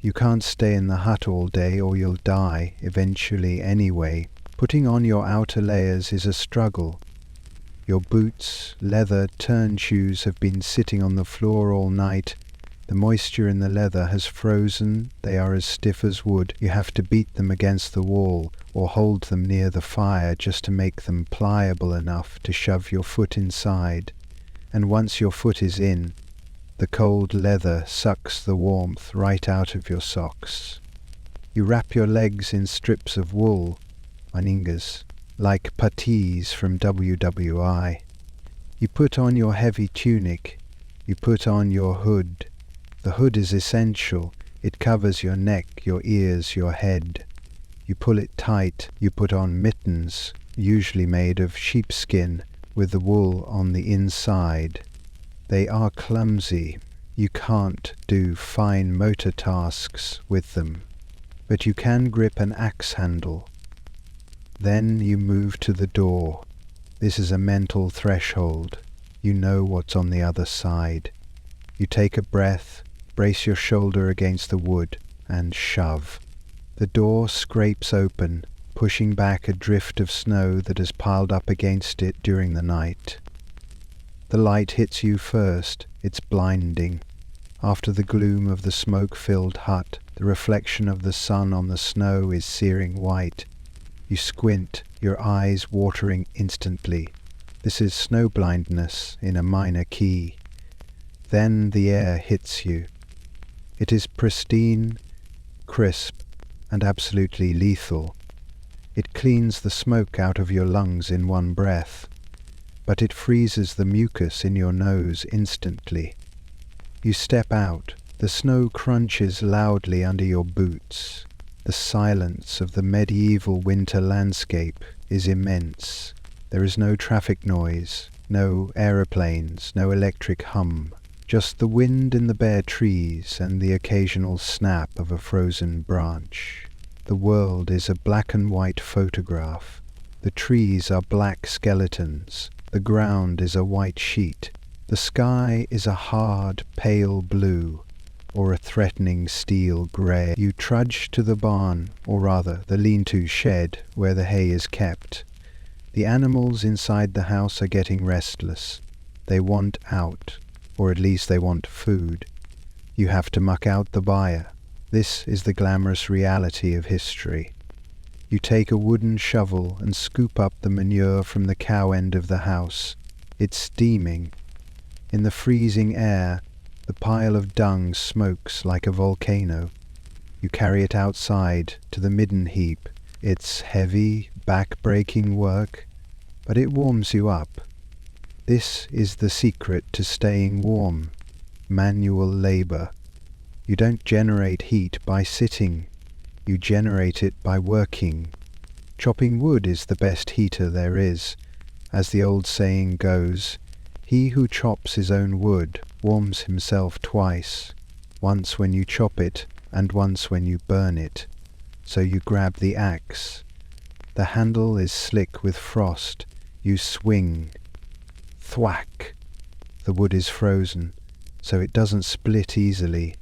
You can't stay in the hut all day or you'll die eventually anyway. Putting on your outer layers is a struggle. Your boots, leather, turn shoes have been sitting on the floor all night. The moisture in the leather has frozen. They are as stiff as wood. You have to beat them against the wall or hold them near the fire just to make them pliable enough to shove your foot inside. And once your foot is in, the cold leather sucks the warmth right out of your socks. You wrap your legs in strips of wool, maningas, like puttees from WWI. You put on your heavy tunic. You put on your hood. The hood is essential. It covers your neck, your ears, your head. You pull it tight. You put on mittens. usually made of sheepskin with the wool on the inside. They are clumsy. You can't do fine motor tasks with them, but you can grip an axe handle. Then you move to the door. This is a mental threshold. You know what's on the other side. You take a breath, brace your shoulder against the wood, and shove. The door scrapes open, pushing back a drift of snow that has piled up against it during the night. The light hits you first. It's blinding. After the gloom of the smoke-filled hut, the reflection of the sun on the snow is searing white. You squint, your eyes watering instantly. This is snow blindness in a minor key. Then the air hits you. It is pristine, crisp, and absolutely lethal. It cleans the smoke out of your lungs in one breath, but it freezes the mucus in your nose instantly. You step out. The snow crunches loudly under your boots. The silence of the medieval winter landscape is immense. There is no traffic noise, no aeroplanes, no electric hum, just the wind in the bare trees and the occasional snap of a frozen branch. The world is a black and white photograph. The trees are black skeletons. The ground is a white sheet. The sky is a hard, pale blue, or a threatening steel grey. You trudge to the barn, or rather the lean-to shed where the hay is kept. The animals inside the house are getting restless. They want out, or at least they want food. You have to muck out the byre. This is the glamorous reality of history. You take a wooden shovel and scoop up the manure from the cow end of the house. It's steaming. In the freezing air, the pile of dung smokes like a volcano. You carry it outside to the midden heap. It's heavy, back-breaking work, but it warms you up. This is the secret to staying warm. Manual labor. You don't generate heat by sitting. You generate it by working. Chopping wood is the best heater there is. As the old saying goes, he who chops his own wood warms himself twice, once when you chop it and once when you burn it. So you grab the axe. The handle is slick with frost. You swing. Thwack! The wood is frozen, so it doesn't split easily.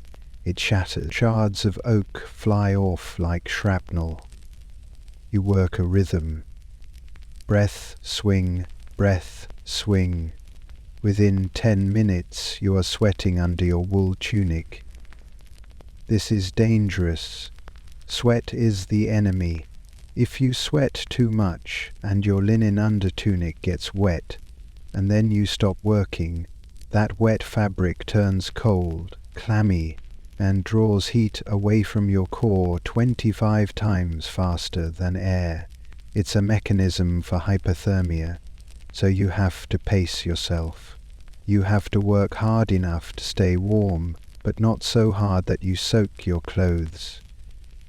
It shatters. Shards of oak fly off like shrapnel. You work a rhythm. Breath, swing, breath, swing. Within 10 minutes you are sweating under your wool tunic. This is dangerous. Sweat is the enemy. If you sweat too much and your linen undertunic gets wet, and then you stop working, that wet fabric turns cold, clammy, and draws heat away from your core 25 times faster than air. It's a mechanism for hypothermia, so you have to pace yourself. You have to work hard enough to stay warm, but not so hard that you soak your clothes.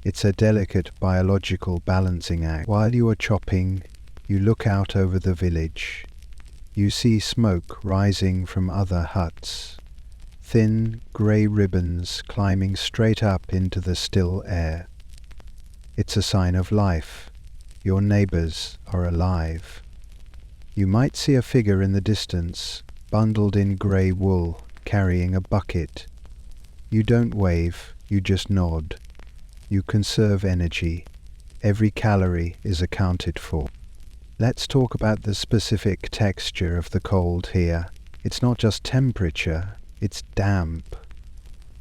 It's a delicate biological balancing act. While you are chopping, you look out over the village. You see smoke rising from other huts. Thin, grey ribbons climbing straight up into the still air. It's a sign of life. Your neighbours are alive. You might see a figure in the distance, bundled in grey wool, carrying a bucket. You don't wave, you just nod. You conserve energy. Every calorie is accounted for. Let's talk about the specific texture of the cold here. It's not just temperature, it's damp.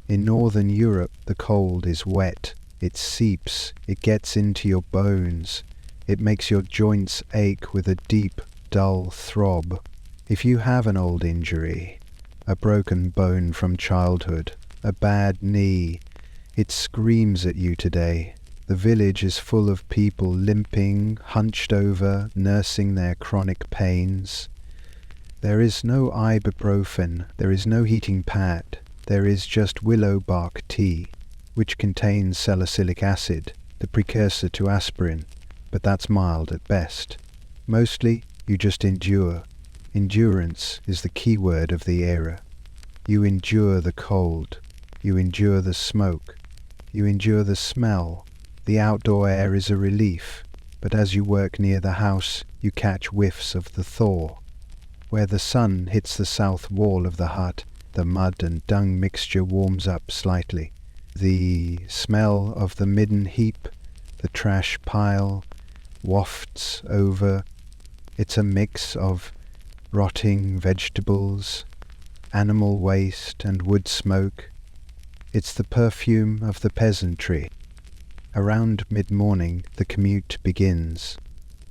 In Northern Europe, the cold is wet. It seeps, it gets into your bones. It makes your joints ache with a deep, dull throb. If you have an old injury, a broken bone from childhood, a bad knee, it screams at you today. The village is full of people limping, hunched over, nursing their chronic pains. There is no ibuprofen, there is no heating pad, there is just willow bark tea, which contains salicylic acid, the precursor to aspirin, but that's mild at best. Mostly, you just endure. Endurance is the key word of the era. You endure the cold. You endure the smoke. You endure the smell. The outdoor air is a relief, but as you work near the house, you catch whiffs of the thaw. Where the sun hits the south wall of the hut, the mud and dung mixture warms up slightly. The smell of the midden heap, the trash pile, wafts over. It's a mix of rotting vegetables, animal waste and wood smoke. It's the perfume of the peasantry. Around mid-morning the commute begins.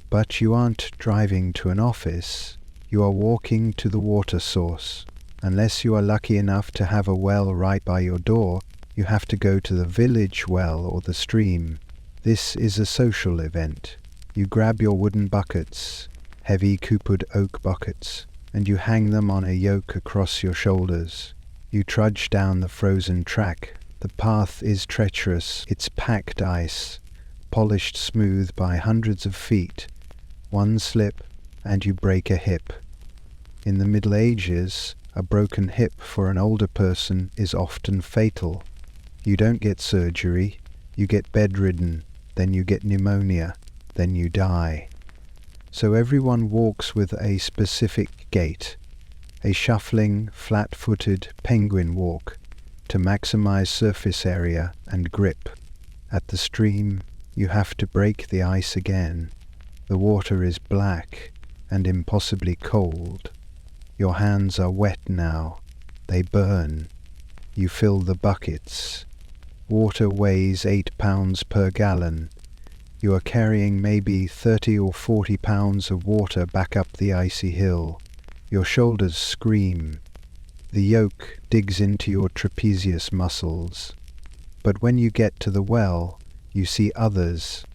But you aren't driving to an office, you are walking to the water source. Unless you are lucky enough to have a well right by your door, you have to go to the village well or the stream. This is a social event. You grab your wooden buckets, heavy coopered oak buckets, and you hang them on a yoke across your shoulders. You trudge down the frozen track. The path is treacherous, it's packed ice, polished smooth by hundreds of feet. One slip, and you break a hip. In the Middle Ages, a broken hip for an older person is often fatal. You don't get surgery, you get bedridden, then you get pneumonia, then you die. So everyone walks with a specific gait, a shuffling, flat-footed penguin walk to maximize surface area and grip. At the stream, you have to break the ice again. The water is black and impossibly cold. Your hands are wet now. They burn. You fill the buckets. Water weighs 8 pounds per gallon. You are carrying maybe 30 or 40 pounds of water back up the icy hill. Your shoulders scream. The yoke digs into your trapezius muscles. But when you get to the well, you see others.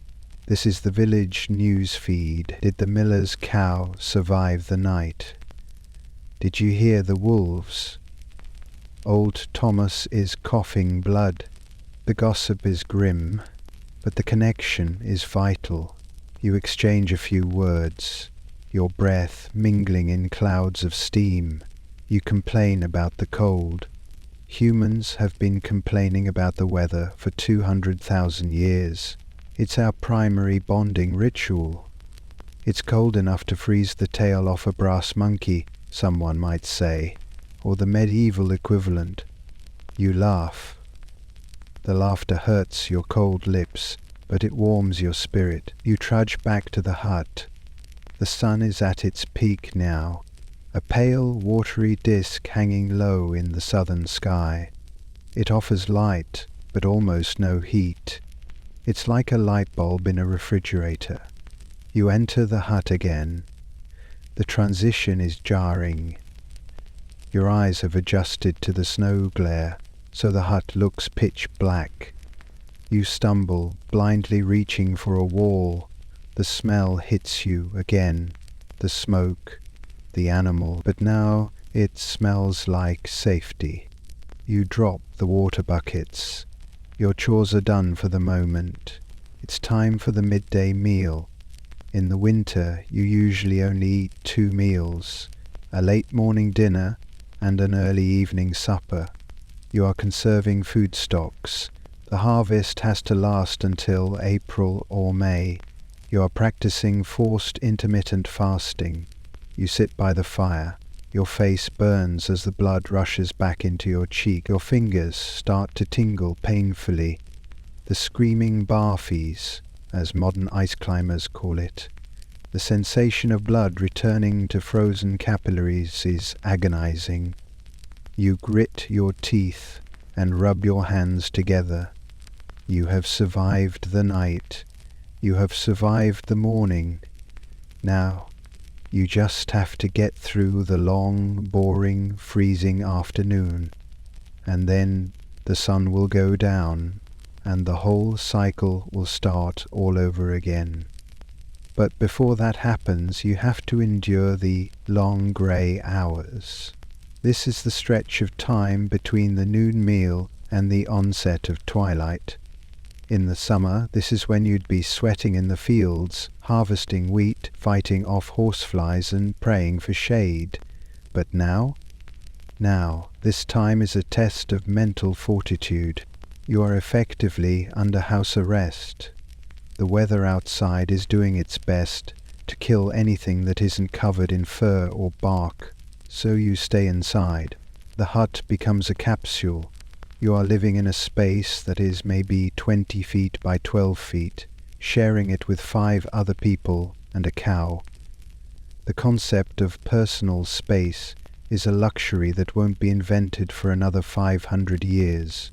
This is the village news feed. Did the miller's cow survive the night? Did you hear the wolves? Old Thomas is coughing blood. The gossip is grim, but the connection is vital. You exchange a few words, your breath mingling in clouds of steam. You complain about the cold. Humans have been complaining about the weather for 200,000 years. It's our primary bonding ritual. It's cold enough to freeze the tail off a brass monkey, someone might say, or the medieval equivalent. You laugh. The laughter hurts your cold lips, but it warms your spirit. You trudge back to the hut. The sun is at its peak now, a pale, watery disk hanging low in the southern sky. It offers light, but almost no heat. It's like a light bulb in a refrigerator. You enter the hut again. The transition is jarring. Your eyes have adjusted to the snow glare, so the hut looks pitch black. You stumble, blindly reaching for a wall. The smell hits you again. The smoke, the animal, but now it smells like safety. You drop the water buckets. Your chores are done for the moment. It's time for the midday meal. In the winter, you usually only eat 2 meals, a late morning dinner and an early evening supper. You are conserving food stocks. The harvest has to last until April or May. You are practicing forced intermittent fasting. You sit by the fire. Your face burns as the blood rushes back into your cheek. Your fingers start to tingle painfully. The screaming barfies, as modern ice climbers call it. The sensation of blood returning to frozen capillaries is agonizing. You grit your teeth and rub your hands together. You have survived the night. You have survived the morning. Now, you just have to get through the long, boring, freezing afternoon, and then the sun will go down, and the whole cycle will start all over again. But before that happens, you have to endure the long grey hours. This is the stretch of time between the noon meal and the onset of twilight. In the summer, this is when you'd be sweating in the fields, harvesting wheat, fighting off horseflies and praying for shade. But now? Now, this time is a test of mental fortitude. You are effectively under house arrest. The weather outside is doing its best to kill anything that isn't covered in fur or bark, so you stay inside. The hut becomes a capsule. You are living in a space that is maybe 20 feet by 12 feet, sharing it with 5 other people and a cow. The concept of personal space is a luxury that won't be invented for another 500 years.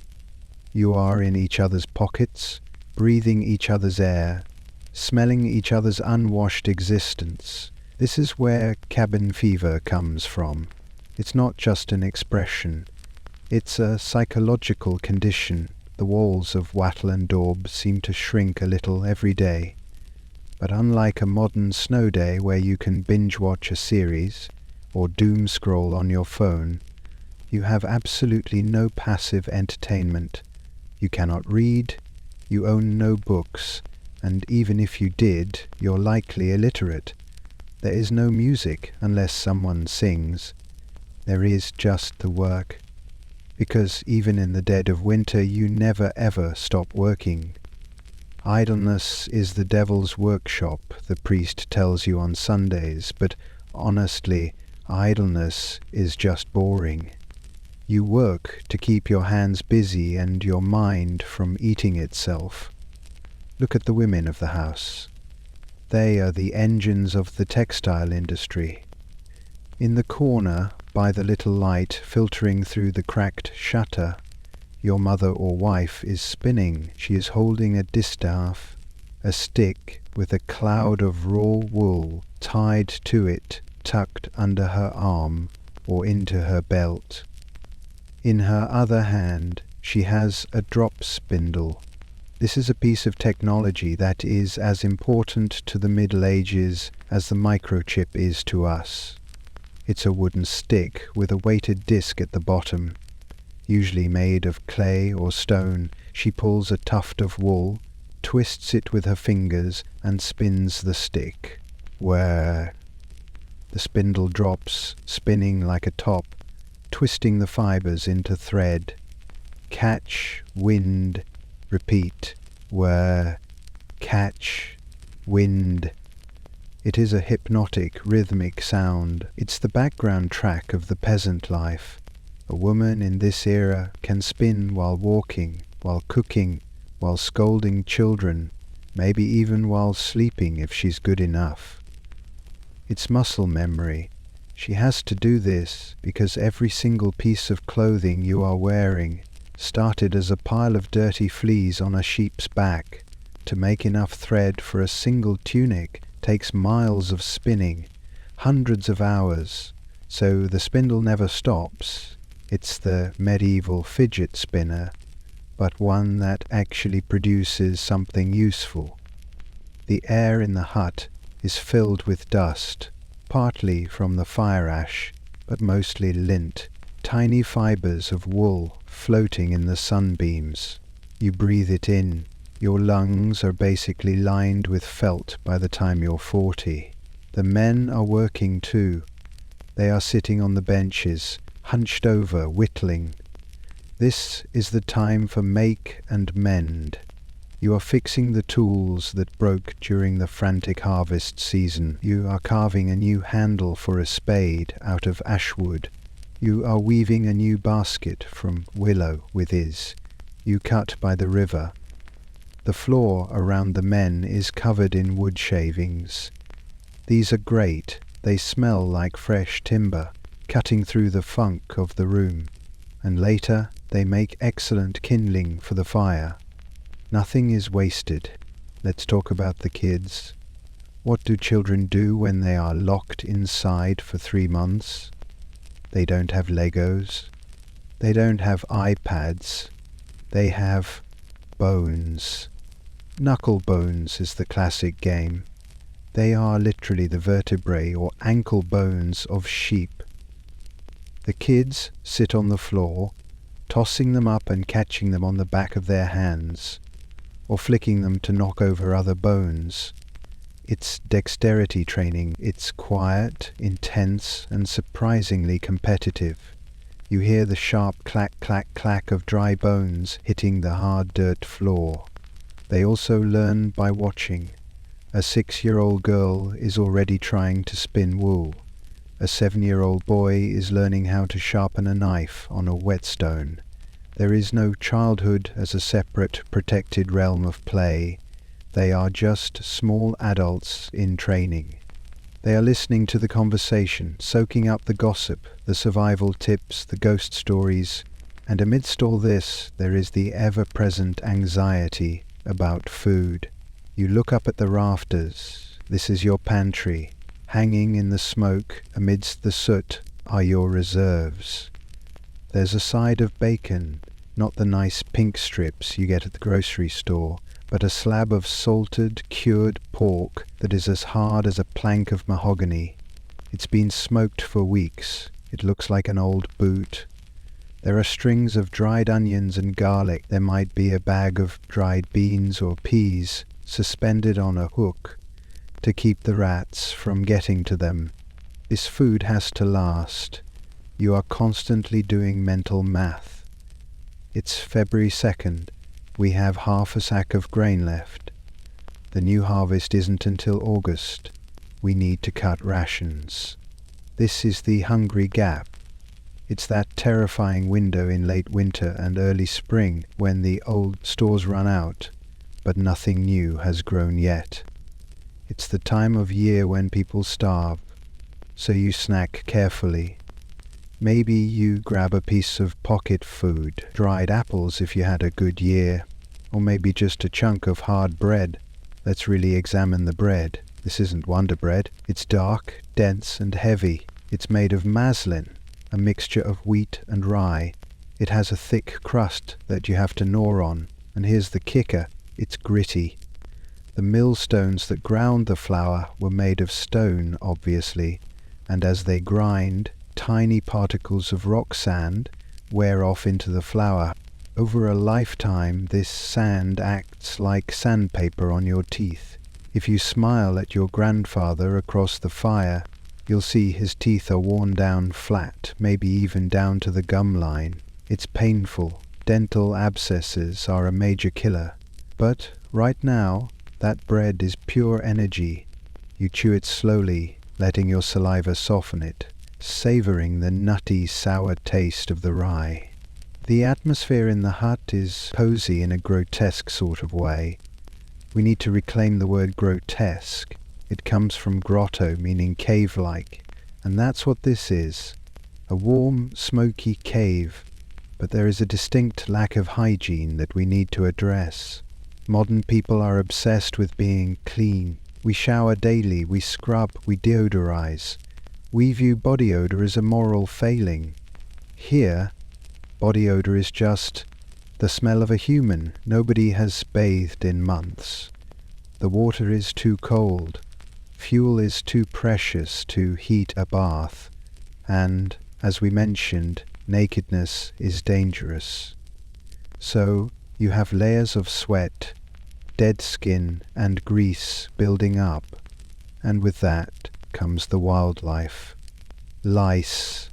You are in each other's pockets, breathing each other's air, smelling each other's unwashed existence. This is where cabin fever comes from. It's not just an expression. It's a psychological condition. The walls of Wattle and Daub seem to shrink a little every day. But unlike a modern snow day where you can binge-watch a series or doom scroll on your phone, you have absolutely no passive entertainment. You cannot read, you own no books, and even if you did, you're likely illiterate. There is no music unless someone sings. There is just the work. Because even in the dead of winter you never ever stop working. Idleness is the devil's workshop, the priest tells you on Sundays, but honestly, idleness is just boring. You work to keep your hands busy and your mind from eating itself. Look at the women of the house. They are the engines of the textile industry. In the corner, by the little light filtering through the cracked shutter, your mother or wife is spinning. She is holding a distaff, a stick with a cloud of raw wool tied to it, tucked under her arm or into her belt. In her other hand, she has a drop spindle. This is a piece of technology that is as important to the Middle Ages as the microchip is to us. It's a wooden stick with a weighted disc at the bottom. Usually made of clay or stone, she pulls a tuft of wool, twists it with her fingers, and spins the stick. Where the spindle drops, spinning like a top, twisting the fibers into thread. Catch, wind, repeat. Where catch, wind. It is a hypnotic, rhythmic sound. It's the background track of the peasant life. A woman in this era can spin while walking, while cooking, while scolding children, maybe even while sleeping if she's good enough. It's muscle memory. She has to do this because every single piece of clothing you are wearing started as a pile of dirty fleas on a sheep's back. To make enough thread for a single tunic takes miles of spinning, hundreds of hours, so the spindle never stops. It's the medieval fidget spinner, but one that actually produces something useful. The air in the hut is filled with dust, partly from the fire ash, but mostly lint, tiny fibers of wool floating in the sunbeams. You breathe it in. Your lungs are basically lined with felt by the time you're 40. The men are working too. They are sitting on the benches, hunched over, whittling. This is the time for make and mend. You are fixing the tools that broke during the frantic harvest season. You are carving a new handle for a spade out of ash wood. You are weaving a new basket from willow with you cut by the river. The floor around the men is covered in wood shavings. These are great. They smell like fresh timber, cutting through the funk of the room. And later they make excellent kindling for the fire. Nothing is wasted. Let's talk about the kids. What do children do when they are locked inside for 3 months? They don't have Legos. They don't have iPads. They have bones. Knuckle bones is the classic game. They are literally the vertebrae or ankle bones of sheep. The kids sit on the floor, tossing them up and catching them on the back of their hands, or flicking them to knock over other bones. It's dexterity training. It's quiet, intense, and surprisingly competitive. You hear the sharp clack, clack, clack of dry bones hitting the hard dirt floor. They also learn by watching. A 6-year-old girl is already trying to spin wool. A 7-year-old boy is learning how to sharpen a knife on a whetstone. There is no childhood as a separate, protected realm of play. They are just small adults in training. They are listening to the conversation, soaking up the gossip, the survival tips, the ghost stories, and amidst all this there is the ever-present anxiety about food. You look up at the rafters. This is your pantry. Hanging in the smoke, amidst the soot, are your reserves. There's a side of bacon, not the nice pink strips you get at the grocery store, but a slab of salted, cured pork that is as hard as a plank of mahogany. It's been smoked for weeks. It looks like an old boot. There are strings of dried onions and garlic. There might be a bag of dried beans or peas suspended on a hook to keep the rats from getting to them. This food has to last. You are constantly doing mental math. It's February 2nd. We have half a sack of grain left. The new harvest isn't until August. We need to cut rations. This is the hungry gap. It's that terrifying window in late winter and early spring when the old stores run out, but nothing new has grown yet. It's the time of year when people starve, so you snack carefully. Maybe you grab a piece of pocket food, dried apples if you had a good year, or maybe just a chunk of hard bread. Let's really examine the bread. This isn't Wonder Bread. It's dark, dense, and heavy. It's made of maslin, a mixture of wheat and rye. It has a thick crust that you have to gnaw on, and here's the kicker, it's gritty. The millstones that ground the flour were made of stone, obviously, and as they grind, tiny particles of rock sand wear off into the flour. Over a lifetime, this sand acts like sandpaper on your teeth. If you smile at your grandfather across the fire, you'll see his teeth are worn down flat, maybe even down to the gum line. It's painful. Dental abscesses are a major killer. But right now, that bread is pure energy. You chew it slowly, letting your saliva soften it, savoring the nutty, sour taste of the rye. The atmosphere in the hut is cozy in a grotesque sort of way. We need to reclaim the word grotesque. It comes from grotto, meaning cave-like, and that's what this is. A warm, smoky cave, but there is a distinct lack of hygiene that we need to address. Modern people are obsessed with being clean. We shower daily, we scrub, we deodorize. We view body odor as a moral failing. Here, body odor is just the smell of a human. Nobody has bathed in months. The water is too cold. Fuel is too precious to heat a bath. And, as we mentioned, nakedness is dangerous. So, you have layers of sweat, dead skin, and grease building up. And with that comes the wildlife. Lice.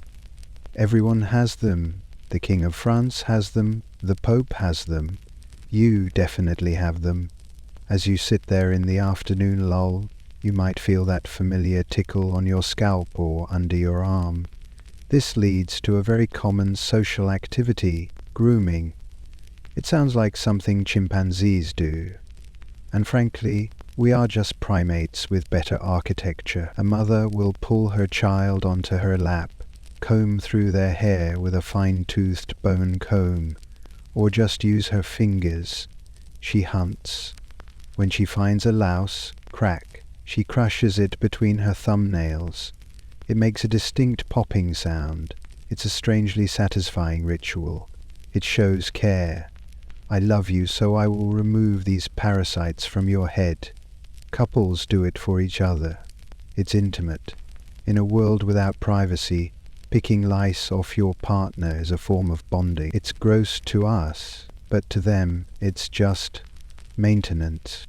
Everyone has them. The King of France has them. The Pope has them. You definitely have them. As you sit there in the afternoon lull, you might feel that familiar tickle on your scalp or under your arm. This leads to a very common social activity, grooming. It sounds like something chimpanzees do. And frankly, we are just primates with better architecture. A mother will pull her child onto her lap, comb through their hair with a fine-toothed bone comb, or just use her fingers. She hunts. When she finds a louse, crack, she crushes it between her thumbnails. It makes a distinct popping sound. It's a strangely satisfying ritual. It shows care. I love you, so I will remove these parasites from your head. Couples do it for each other. It's intimate. In a world without privacy, picking lice off your partner is a form of bonding. It's gross to us, but to them it's just maintenance.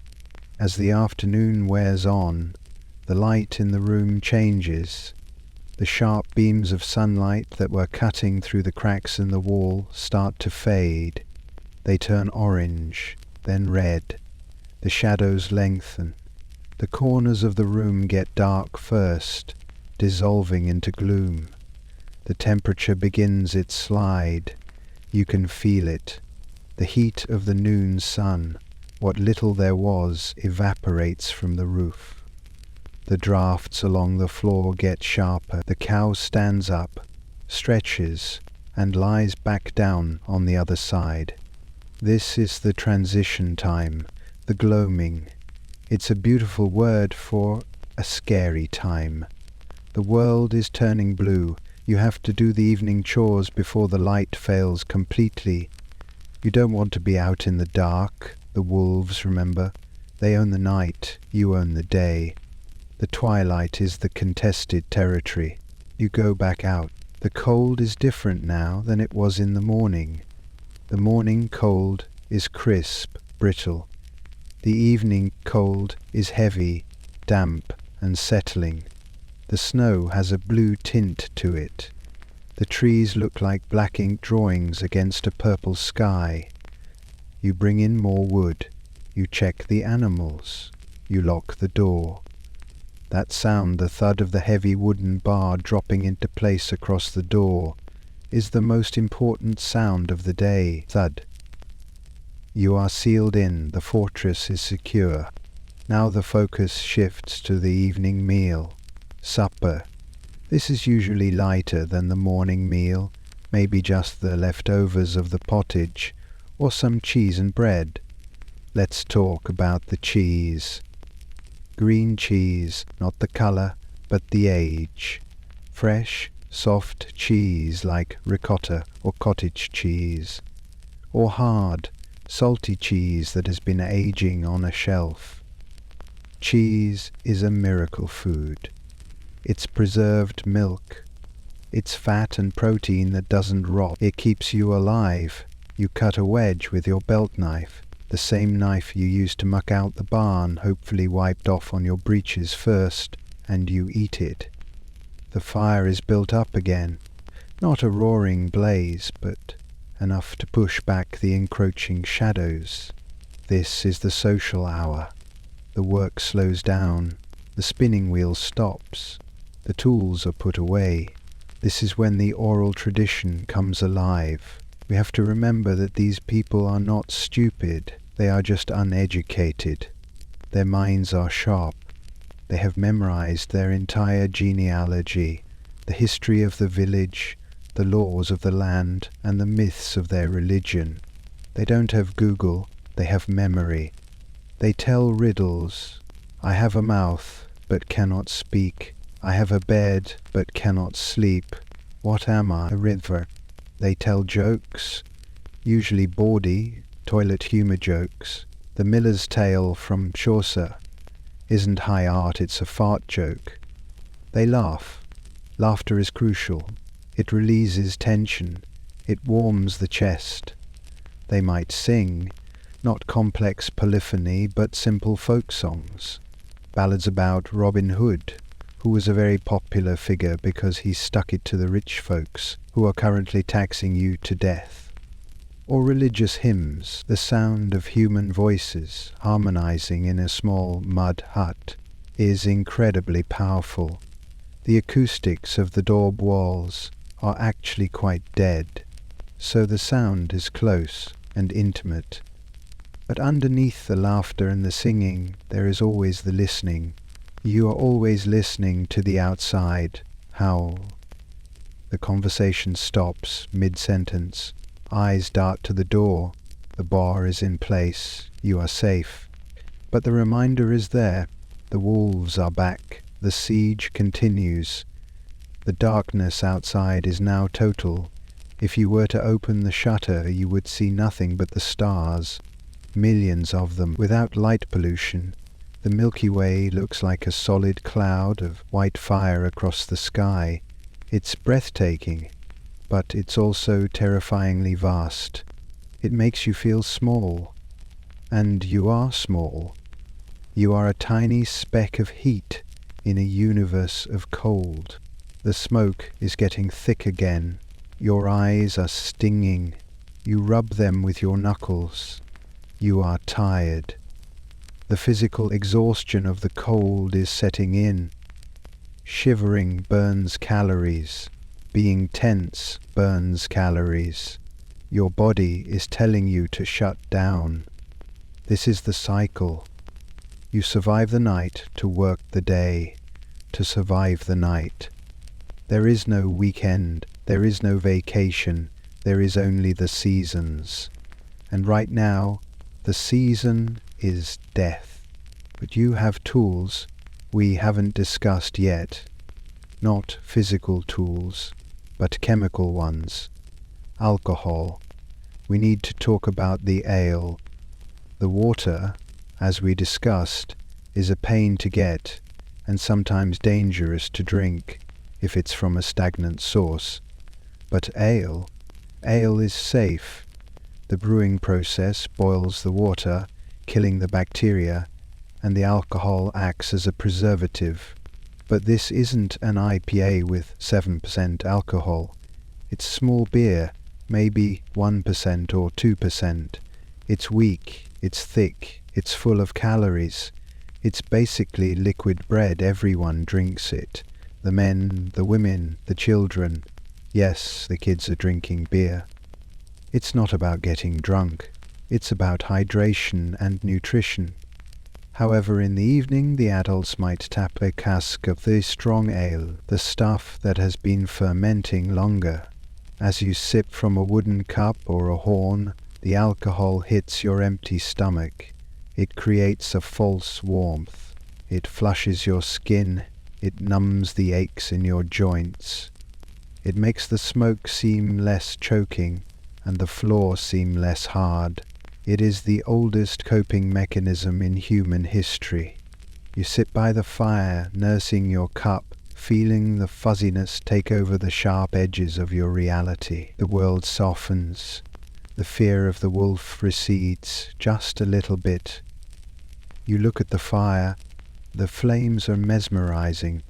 As the afternoon wears on, the light in the room changes. The sharp beams of sunlight that were cutting through the cracks in the wall start to fade. They turn orange, then red. The shadows lengthen. The corners of the room get dark first, dissolving into gloom. The temperature begins its slide. You can feel it. The heat of the noon sun, what little there was, evaporates from the roof. The drafts along the floor get sharper. The cow stands up, stretches, and lies back down on the other side. This is the transition time, the gloaming. It's a beautiful word for a scary time. The world is turning blue. You have to do the evening chores before the light fails completely. You don't want to be out in the dark. The wolves, remember? They own the night, you own the day. The twilight is the contested territory. You go back out. The cold is different now than it was in the morning. The morning cold is crisp, brittle. The evening cold is heavy, damp, and settling. The snow has a blue tint to it. The trees look like black ink drawings against a purple sky. You bring in more wood. You check the animals. You lock the door. That sound, the thud of the heavy wooden bar dropping into place across the door, is the most important sound of the day. Thud. You are sealed in. The fortress is secure. Now the focus shifts to the evening meal. Supper. This is usually lighter than the morning meal, maybe just the leftovers of the pottage, or some cheese and bread. Let's talk about the cheese. Green cheese, not the colour, but the age. Fresh, soft cheese like ricotta or cottage cheese. Or hard, salty cheese that has been aging on a shelf. Cheese is a miracle food. It's preserved milk. It's fat and protein that doesn't rot. It keeps you alive. You cut a wedge with your belt knife, the same knife you used to muck out the barn, hopefully wiped off on your breeches first, and you eat it. The fire is built up again, not a roaring blaze, but enough to push back the encroaching shadows. This is the social hour. The work slows down. The spinning wheel stops. The tools are put away. This is when the oral tradition comes alive. We have to remember that these people are not stupid. They are just uneducated. Their minds are sharp. They have memorized their entire genealogy, the history of the village, the laws of the land, and the myths of their religion. They don't have Google, they have memory. They tell riddles. I have a mouth, but cannot speak. I have a bed, but cannot sleep. What am I? A river. They tell jokes, usually bawdy, toilet humour jokes. The Miller's Tale from Chaucer isn't high art, it's a fart joke. They laugh. Laughter is crucial. It releases tension. It warms the chest. They might sing, not complex polyphony, but simple folk songs. Ballads about Robin Hood, who was a very popular figure because he stuck it to the rich folks who are currently taxing you to death. Or religious hymns, the sound of human voices harmonizing in a small mud hut, is incredibly powerful. The acoustics of the daub walls are actually quite dead, so the sound is close and intimate. But underneath the laughter and the singing, there is always the listening. You are always listening to the outside howl. The conversation stops mid-sentence. Eyes dart to the door. The bar is in place. You are safe. But the reminder is there. The wolves are back. The siege continues. The darkness outside is now total. If you were to open the shutter, you would see nothing but the stars. Millions of them, without light pollution. The Milky Way looks like a solid cloud of white fire across the sky. It's breathtaking, but it's also terrifyingly vast. It makes you feel small. And you are small. You are a tiny speck of heat in a universe of cold. The smoke is getting thick again. Your eyes are stinging. You rub them with your knuckles. You are tired. The physical exhaustion of the cold is setting in. Shivering burns calories. Being tense burns calories. Your body is telling you to shut down. This is the cycle. You survive the night to work the day, to survive the night. There is no weekend, there is no vacation, there is only the seasons. And right now, the season is death. But you have tools we haven't discussed yet. Not physical tools, but chemical ones. Alcohol. We need to talk about the ale. The water, as we discussed, is a pain to get and sometimes dangerous to drink if it's from a stagnant source. But ale is safe. The brewing process boils the water, killing the bacteria, and the alcohol acts as a preservative. But this isn't an IPA with 7% alcohol. It's small beer, maybe 1% or 2%. It's weak, it's thick, it's full of calories. It's basically liquid bread. Everyone drinks it. The men, the women, the children. Yes, the kids are drinking beer. It's not about getting drunk. It's about hydration and nutrition. However, in the evening the adults might tap a cask of the strong ale, the stuff that has been fermenting longer. As you sip from a wooden cup or a horn, the alcohol hits your empty stomach. It creates a false warmth. It flushes your skin. It numbs the aches in your joints. It makes the smoke seem less choking and the floor seem less hard. It is the oldest coping mechanism in human history. You sit by the fire, nursing your cup, feeling the fuzziness take over the sharp edges of your reality. The world softens. The fear of the wolf recedes just a little bit. You look at the fire. The flames are mesmerizing.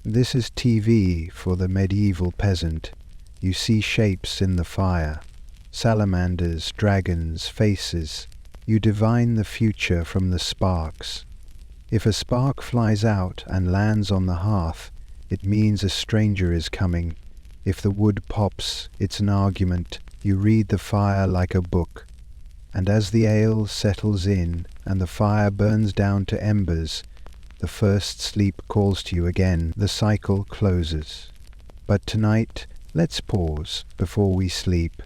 This is TV for the medieval peasant. You see shapes in the fire. Salamanders, dragons, faces. You divine the future from the sparks. If a spark flies out and lands on the hearth, it means a stranger is coming. If the wood pops, it's an argument. You read the fire like a book. And as the ale settles in and the fire burns down to embers, the first sleep calls to you again. The cycle closes. But tonight, let's pause before we sleep.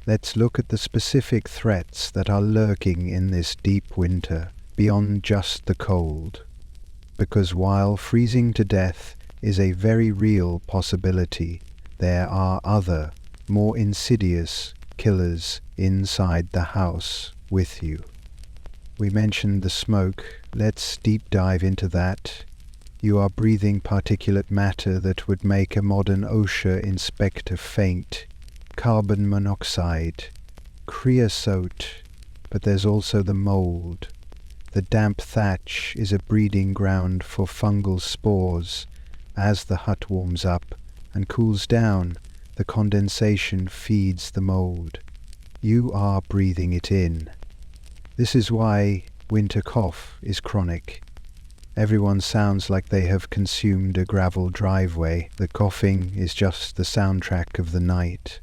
Let's look at the specific threats that are lurking in this deep winter, beyond just the cold. Because while freezing to death is a very real possibility, there are other, more insidious killers inside the house with you. We mentioned the smoke. Let's deep dive into that. You are breathing particulate matter that would make a modern OSHA inspector faint. Carbon monoxide, creosote, but there's also the mold. The damp thatch is a breeding ground for fungal spores. As the hut warms up and cools down, the condensation feeds the mold. You are breathing it in. This is why winter cough is chronic. Everyone sounds like they have consumed a gravel driveway. The coughing is just the soundtrack of the night.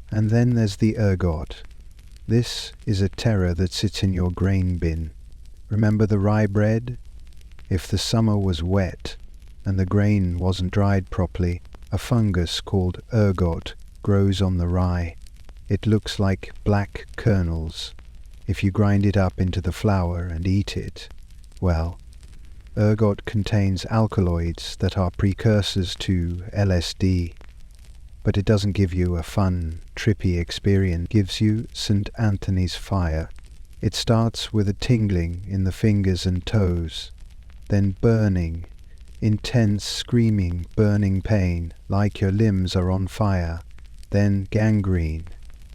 And then there's the ergot. This is a terror that sits in your grain bin. Remember the rye bread? If the summer was wet and the grain wasn't dried properly, a fungus called ergot grows on the rye. It looks like black kernels. If you grind it up into the flour and eat it, well, ergot contains alkaloids that are precursors to LSD. But it doesn't give you a fun, trippy experience. It gives you St. Anthony's fire. It starts with a tingling in the fingers and toes, then burning, intense screaming, burning pain, like your limbs are on fire, then gangrene,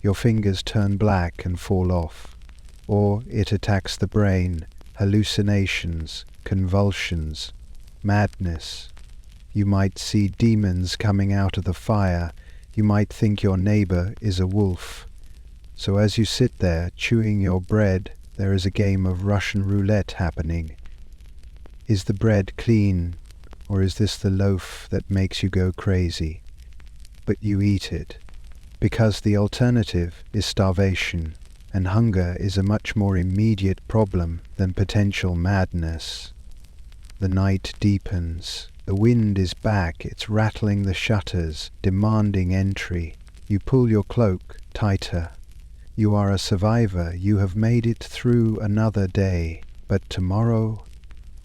your fingers turn black and fall off, or it attacks the brain, hallucinations, convulsions, madness. You might see demons coming out of the fire. You might think your neighbor is a wolf. So as you sit there chewing your bread, there is a game of Russian roulette happening. Is the bread clean, or is this the loaf that makes you go crazy? But you eat it, because the alternative is starvation, and hunger is a much more immediate problem than potential madness. The night deepens. The wind is back. It's rattling the shutters, demanding entry. You pull your cloak tighter. You are a survivor. You have made it through another day. But tomorrow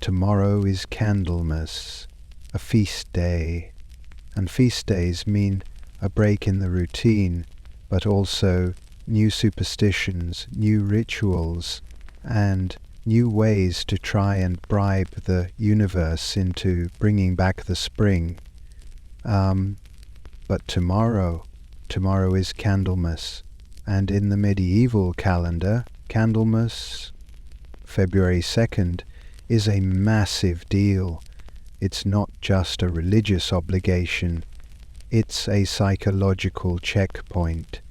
is Candlemas, a feast day. And feast days mean a break in the routine, but also new superstitions, new rituals, and new ways to try and bribe the universe into bringing back the spring. But tomorrow is Candlemas, and in the medieval calendar, Candlemas, February 2nd, is a massive deal. It's not just a religious obligation, it's a psychological checkpoint.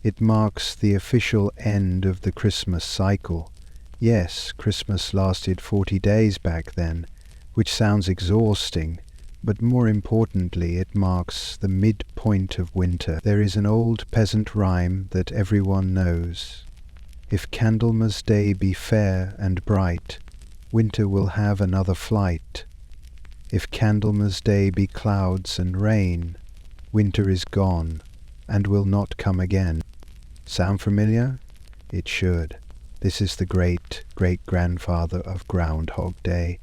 It marks the official end of the Christmas cycle. Yes, Christmas lasted 40 days back then, which sounds exhausting, but more importantly it marks the midpoint of winter. There is an old peasant rhyme that everyone knows. If Candlemas Day be fair and bright, winter will have another flight. If Candlemas Day be clouds and rain, winter is gone and will not come again. Sound familiar? It should. This is the great-great-grandfather of Groundhog Day.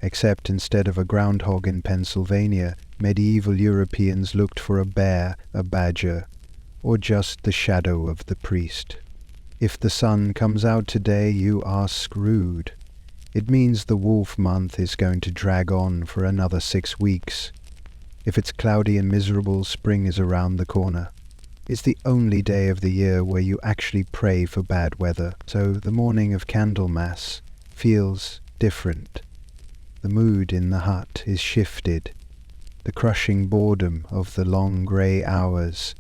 Except instead of a groundhog in Pennsylvania, medieval Europeans looked for a bear, a badger, or just the shadow of the priest. If the sun comes out today, you are screwed. It means the wolf month is going to drag on for another 6 weeks. If it's cloudy and miserable, spring is around the corner. It's the only day of the year where you actually pray for bad weather, so the morning of Candlemas feels different. The mood in the hut is shifted. The crushing boredom of the long grey hours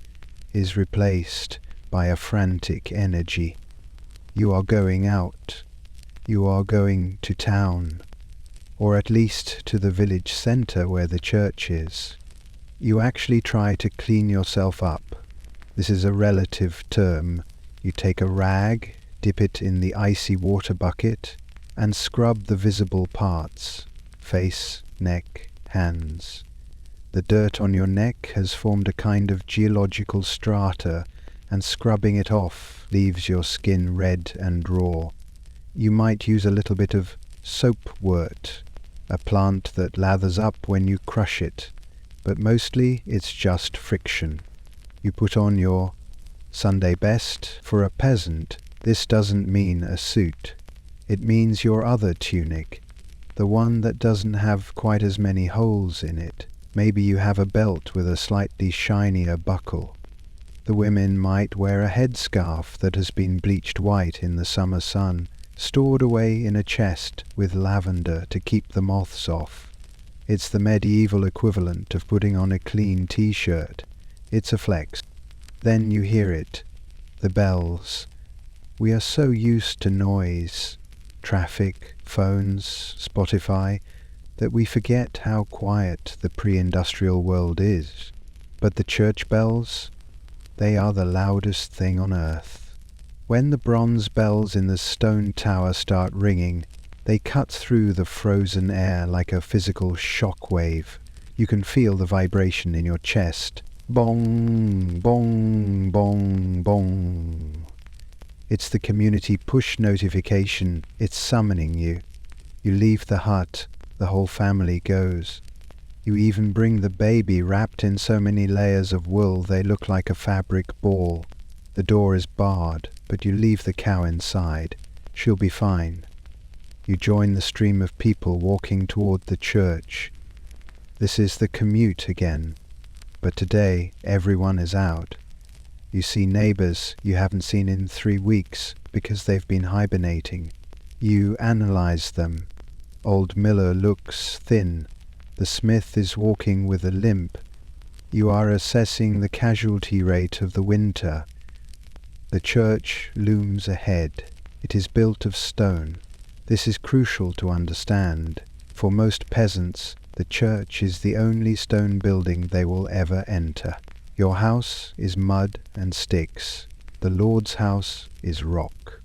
is replaced by a frantic energy. You are going out. You are going to town, or at least to the village centre where the church is. You actually try to clean yourself up. This is a relative term. You take a rag, dip it in the icy water bucket, and scrub the visible parts: face, neck, hands. The dirt on your neck has formed a kind of geological strata, and scrubbing it off leaves your skin red and raw. You might use a little bit of soapwort, a plant that lathers up when you crush it, but mostly it's just friction. You put on your Sunday best. For a peasant, this doesn't mean a suit. It means your other tunic, the one that doesn't have quite as many holes in it. Maybe you have a belt with a slightly shinier buckle. The women might wear a headscarf that has been bleached white in the summer sun, stored away in a chest with lavender to keep the moths off. It's the medieval equivalent of putting on a clean t-shirt. It's a flex. Then you hear it, the bells. We are so used to noise, traffic, phones, Spotify, that we forget how quiet the pre-industrial world is. But the church bells, they are the loudest thing on earth. When the bronze bells in the stone tower start ringing, they cut through the frozen air like a physical shock wave. You can feel the vibration in your chest. Bong, bong, bong, bong. It's the community push notification. It's summoning you. You leave the hut, the whole family goes. You even bring the baby wrapped in so many layers of wool they look like a fabric ball. The door is barred, but you leave the cow inside. She'll be fine. You join the stream of people walking toward the church. This is the commute again. But today, everyone is out. You see neighbours you haven't seen in 3 weeks because they've been hibernating. You analyze them. Old Miller looks thin. The smith is walking with a limp. You are assessing the casualty rate of the winter. The church looms ahead. It is built of stone. This is crucial to understand. For most peasants, the church is the only stone building they will ever enter. Your house is mud and sticks. The Lord's house is rock.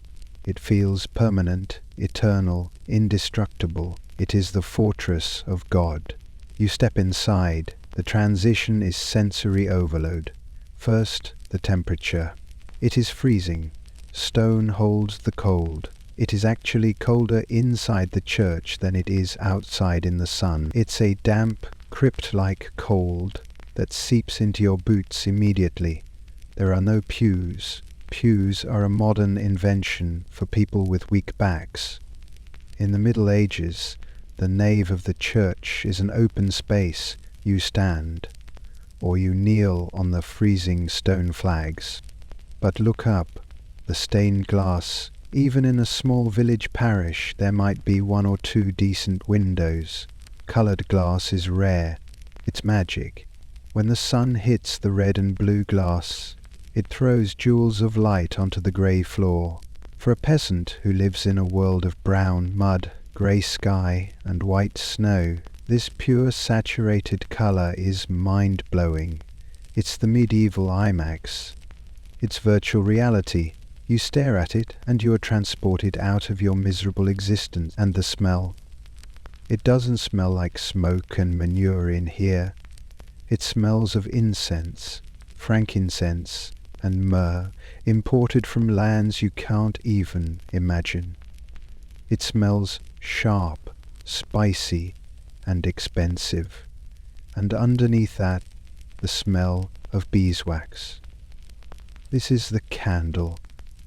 It feels permanent, eternal, indestructible. It is the fortress of God. You step inside. The transition is sensory overload. First, the temperature. It is freezing. Stone holds the cold. It is actually colder inside the church than it is outside in the sun. It's a damp, crypt-like cold that seeps into your boots immediately. There are no pews. Pews are a modern invention for people with weak backs. In the Middle Ages, the nave of the church is an open space. You stand, or you kneel on the freezing stone flags. But look up, the stained glass. Even in a small village parish, there might be one or two decent windows. Coloured glass is rare. It's magic. When the sun hits the red and blue glass, it throws jewels of light onto the grey floor. For a peasant who lives in a world of brown mud, grey sky and white snow, this pure saturated colour is mind-blowing. It's the medieval IMAX. It's virtual reality. You stare at it and you are transported out of your miserable existence. And the smell. It doesn't smell like smoke and manure in here. It smells of incense, frankincense, and myrrh, imported from lands you can't even imagine. It smells sharp, spicy, and expensive. And underneath that, the smell of beeswax. This is the candle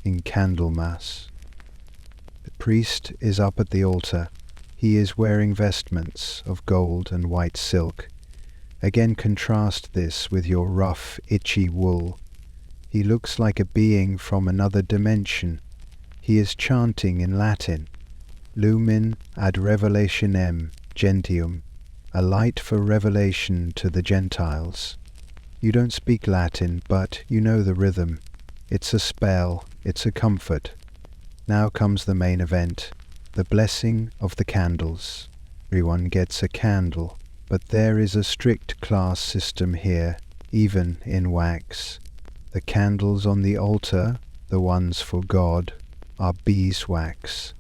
in Candlemas. The priest is up at the altar. He is wearing vestments of gold and white silk. Again contrast this with your rough, itchy wool. He looks like a being from another dimension. He is chanting in Latin, Lumen ad revelationem gentium, a light for revelation to the Gentiles. You don't speak Latin, but you know the rhythm. It's a spell, it's a comfort. Now comes the main event, the blessing of the candles. Everyone gets a candle, but there is a strict class system here, even in wax. The candles on the altar, the ones for God, are beeswax.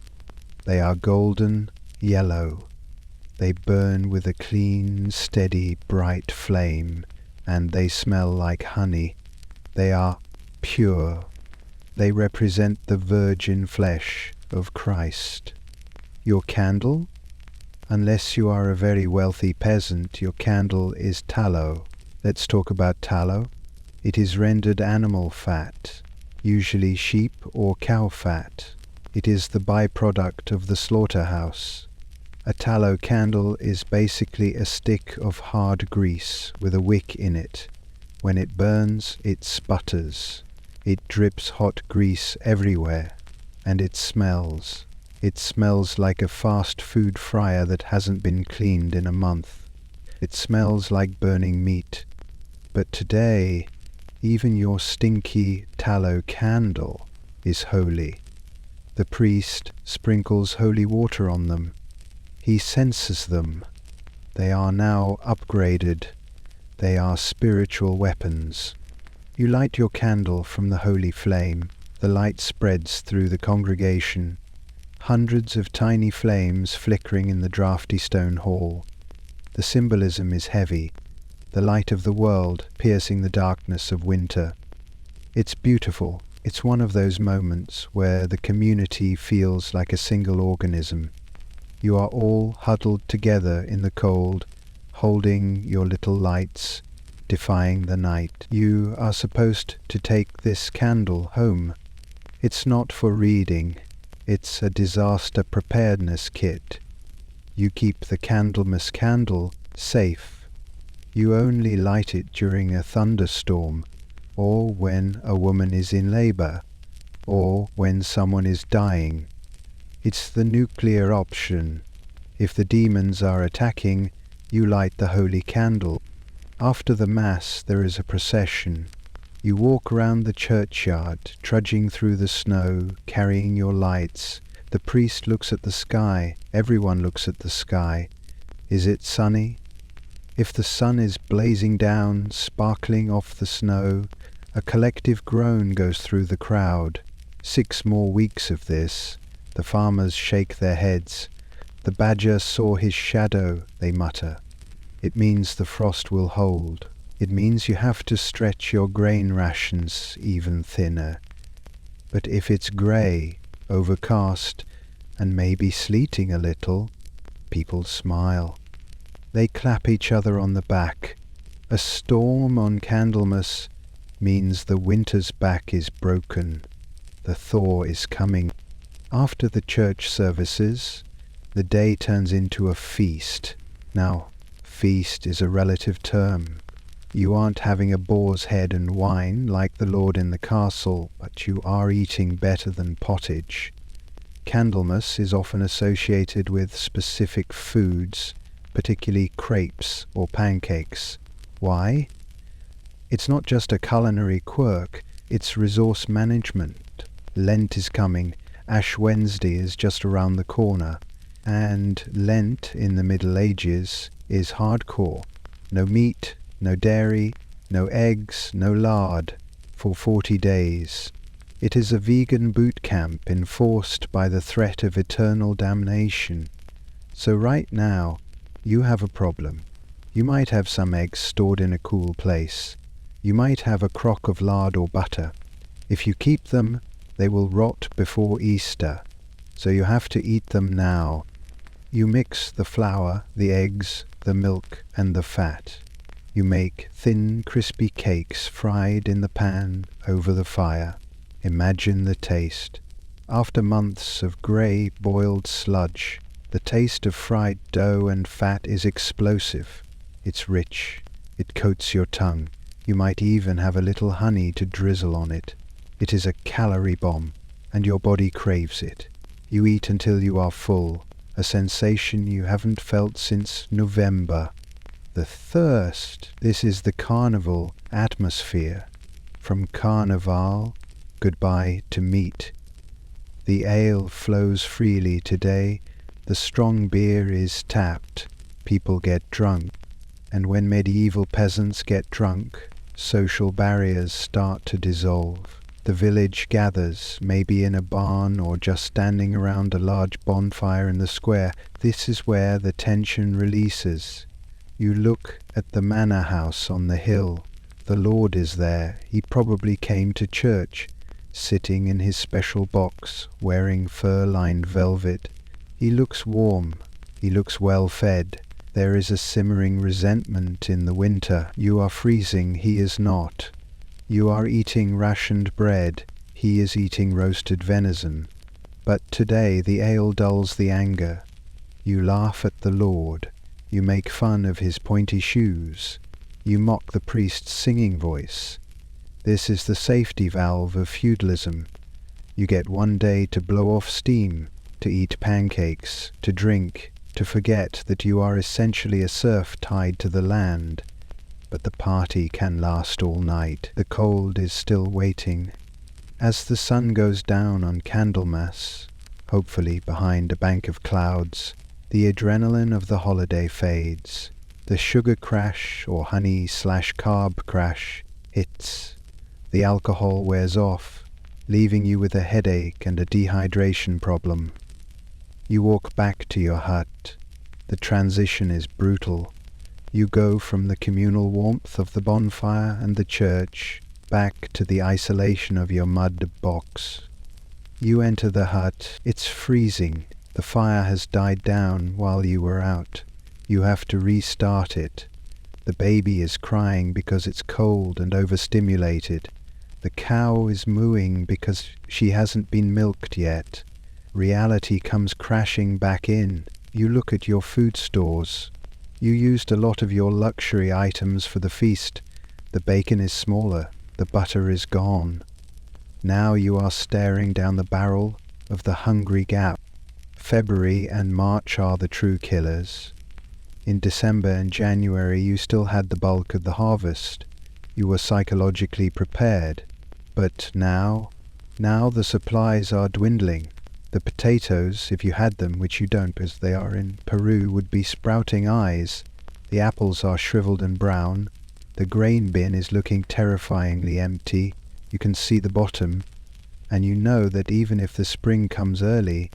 They are golden yellow. They burn with a clean, steady, bright flame, and they smell like honey. They are pure. They represent the virgin flesh of Christ. Your candle? Unless you are a very wealthy peasant, your candle is tallow. Let's talk about tallow. It is rendered animal fat, usually sheep or cow fat. It is the byproduct of the slaughterhouse. A tallow candle is basically a stick of hard grease with a wick in it. When it burns, it sputters. It drips hot grease everywhere, and it smells. It smells like a fast food fryer that hasn't been cleaned in a month. It smells like burning meat. But today, even your stinky tallow candle is holy. The priest sprinkles holy water on them. He senses them. They are now upgraded. They are spiritual weapons. You light your candle from the holy flame. The light spreads through the congregation. Hundreds of tiny flames flickering in the draughty stone hall. The symbolism is heavy. The light of the world piercing the darkness of winter. It's beautiful. It's one of those moments where the community feels like a single organism. You are all huddled together in the cold, holding your little lights, defying the night. You are supposed to take this candle home. It's not for reading. It's a disaster preparedness kit. You keep the Candlemas candle safe. You only light it during a thunderstorm, or when a woman is in labor, or when someone is dying. It's the nuclear option. If the demons are attacking, you light the holy candle. After the Mass there is a procession. You walk around the churchyard, trudging through the snow, carrying your lights. The priest looks at the sky. Everyone looks at the sky. Is it sunny? If the sun is blazing down, sparkling off the snow, a collective groan goes through the crowd. 6 more weeks of this. The farmers shake their heads. The badger saw his shadow, they mutter. It means the frost will hold. It means you have to stretch your grain rations even thinner. But if it's grey, overcast, and maybe sleeting a little, people smile. They clap each other on the back. A storm on Candlemas means the winter's back is broken. The thaw is coming. After the church services, the day turns into a feast. Now, feast is a relative term. You aren't having a boar's head and wine like the lord in the castle, but you are eating better than pottage. Candlemas is often associated with specific foods, particularly crepes or pancakes. Why? It's not just a culinary quirk, it's resource management. Lent is coming, Ash Wednesday is just around the corner, and Lent in the Middle Ages is hardcore. No meat, no dairy, no eggs, no lard, for 40 days. It is a vegan boot camp enforced by the threat of eternal damnation. So right now, you have a problem. You might have some eggs stored in a cool place. You might have a crock of lard or butter. If you keep them, they will rot before Easter, so you have to eat them now. You mix the flour, the eggs, the milk, and the fat. You make thin, crispy cakes fried in the pan over the fire. Imagine the taste. After months of grey, boiled sludge, the taste of fried dough and fat is explosive. It's rich. It coats your tongue. You might even have a little honey to drizzle on it. It is a calorie bomb, and your body craves it. You eat until you are full, a sensation you haven't felt since November. The thirst, this is the carnival atmosphere. From carnival, goodbye to meat. The ale flows freely today, the strong beer is tapped, people get drunk. And when medieval peasants get drunk, social barriers start to dissolve. The village gathers, maybe in a barn or just standing around a large bonfire in the square. This is where the tension releases. You look at the manor house on the hill. The Lord is there. He probably came to church, sitting in his special box, wearing fur-lined velvet. He looks warm. He looks well fed. There is a simmering resentment in the winter. You are freezing. He is not. You are eating rationed bread, he is eating roasted venison. But today the ale dulls the anger. You laugh at the Lord. You make fun of his pointy shoes. You mock the priest's singing voice. This is the safety valve of feudalism. You get one day to blow off steam, to eat pancakes, to drink, to forget that you are essentially a serf tied to the land. But the party can last all night. The cold is still waiting. As the sun goes down on Candlemas, hopefully behind a bank of clouds, the adrenaline of the holiday fades. The sugar crash or honey/carb crash hits. The alcohol wears off, leaving you with a headache and a dehydration problem. You walk back to your hut. The transition is brutal. You go from the communal warmth of the bonfire and the church back to the isolation of your mud box. You enter the hut. It's freezing. The fire has died down while you were out. You have to restart it. The baby is crying because it's cold and overstimulated. The cow is mooing because she hasn't been milked yet. Reality comes crashing back in. You look at your food stores. You used a lot of your luxury items for the feast. The bacon is smaller. The butter is gone. Now you are staring down the barrel of the hungry gap. February and March are the true killers. In December and January you still had the bulk of the harvest. You were psychologically prepared. But now the supplies are dwindling. The potatoes, if you had them, which you don't because they are in Peru, would be sprouting eyes. The apples are shriveled and brown. The grain bin is looking terrifyingly empty. You can see the bottom, and you know that even if the spring comes early,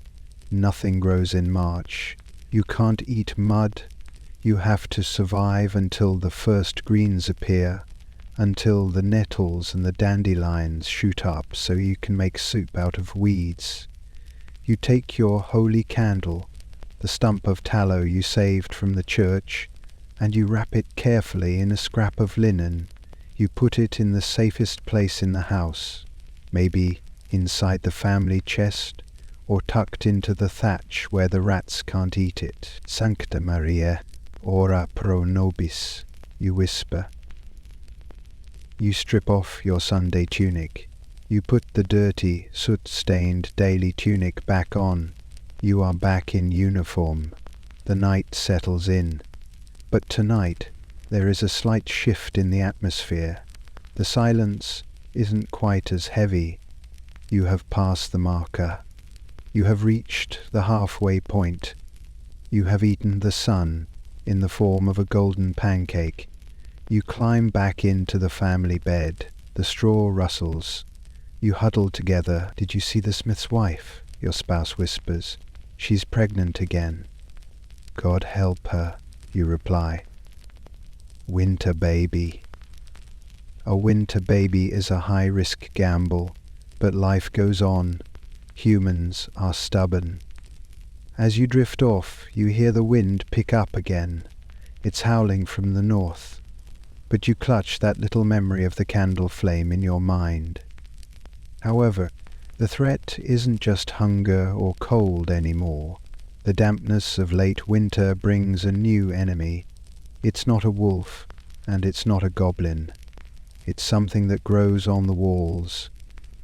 nothing grows in March. You can't eat mud. You have to survive until the first greens appear, until the nettles and the dandelions shoot up so you can make soup out of weeds. You take your holy candle, the stump of tallow you saved from the church, and you wrap it carefully in a scrap of linen. You put it in the safest place in the house, maybe inside the family chest, or tucked into the thatch where the rats can't eat it. Sancta Maria, ora pro nobis, you whisper. You strip off your Sunday tunic. You put the dirty, soot-stained daily tunic back on. You are back in uniform. The night settles in. But tonight there is a slight shift in the atmosphere. The silence isn't quite as heavy. You have passed the marker. You have reached the halfway point. You have eaten the sun in the form of a golden pancake. You climb back into the family bed. The straw rustles. You huddle together. Did you see the smith's wife? Your spouse whispers. She's pregnant again. God help her, you reply. Winter baby. A winter baby is a high-risk gamble, but life goes on. Humans are stubborn. As you drift off, you hear the wind pick up again. It's howling from the north, but you clutch that little memory of the candle flame in your mind. However, the threat isn't just hunger or cold anymore. The dampness of late winter brings a new enemy. It's not a wolf, and it's not a goblin. It's something that grows on the walls,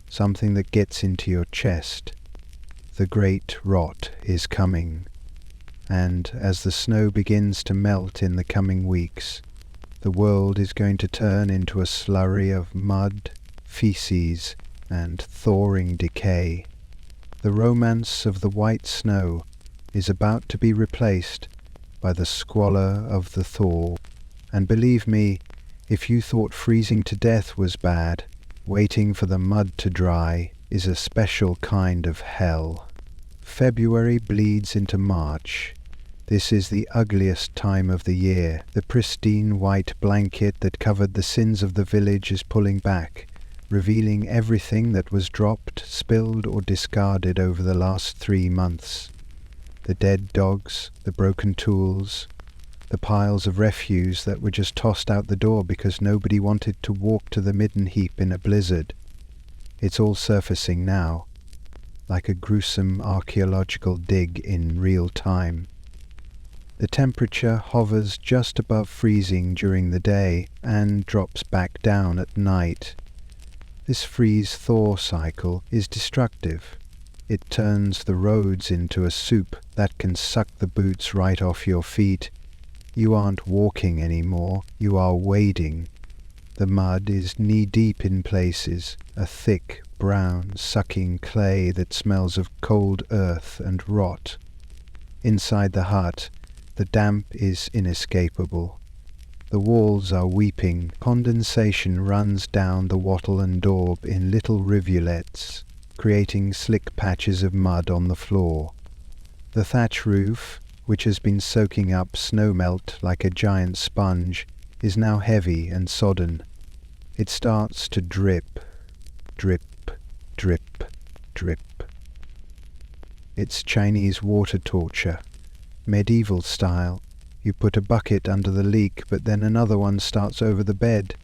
something that gets into your chest. The great rot is coming, and as the snow begins to melt in the coming weeks, the world is going to turn into a slurry of mud, feces, and thawing decay. The romance of the white snow is about to be replaced by the squalor of the thaw. And believe me, if you thought freezing to death was bad, waiting for the mud to dry is a special kind of hell. February bleeds into March. This is the ugliest time of the year. The pristine white blanket that covered the sins of the village is pulling back, revealing everything that was dropped, spilled, or discarded over the last 3 months. The dead dogs, the broken tools, the piles of refuse that were just tossed out the door because nobody wanted to walk to the midden heap in a blizzard. It's all surfacing now, like a gruesome archaeological dig in real time. The temperature hovers just above freezing during the day and drops back down at night. This freeze-thaw cycle is destructive. It turns the roads into a soup that can suck the boots right off your feet. You aren't walking anymore, you are wading. The mud is knee-deep in places, a thick, brown, sucking clay that smells of cold earth and rot. Inside the hut, the damp is inescapable. The walls are weeping. Condensation runs down the wattle and daub in little rivulets, creating slick patches of mud on the floor. The thatch roof, which has been soaking up snowmelt like a giant sponge, is now heavy and sodden. It starts to drip, drip, drip, drip. It's Chinese water torture, medieval style. You put a bucket under the leak, but then another one starts over the bed,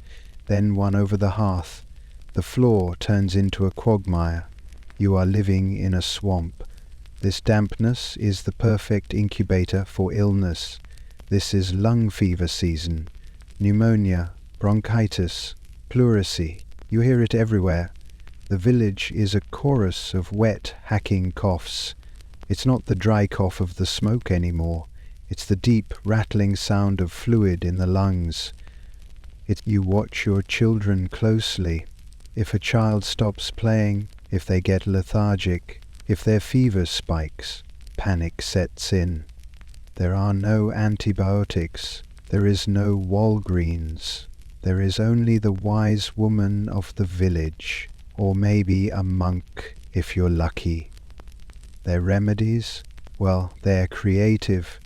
then one over the hearth. The floor turns into a quagmire. You are living in a swamp. This dampness is the perfect incubator for illness. This is lung fever season. Pneumonia, bronchitis, pleurisy. You hear it everywhere. The village is a chorus of wet, hacking coughs. It's not the dry cough of the smoke anymore. It's the deep, rattling sound of fluid in the lungs. You watch your children closely. If a child stops playing, if they get lethargic, if their fever spikes, panic sets in. There are no antibiotics. There is no Walgreens. There is only the wise woman of the village, or maybe a monk if you're lucky. Their remedies? Well, they're creative.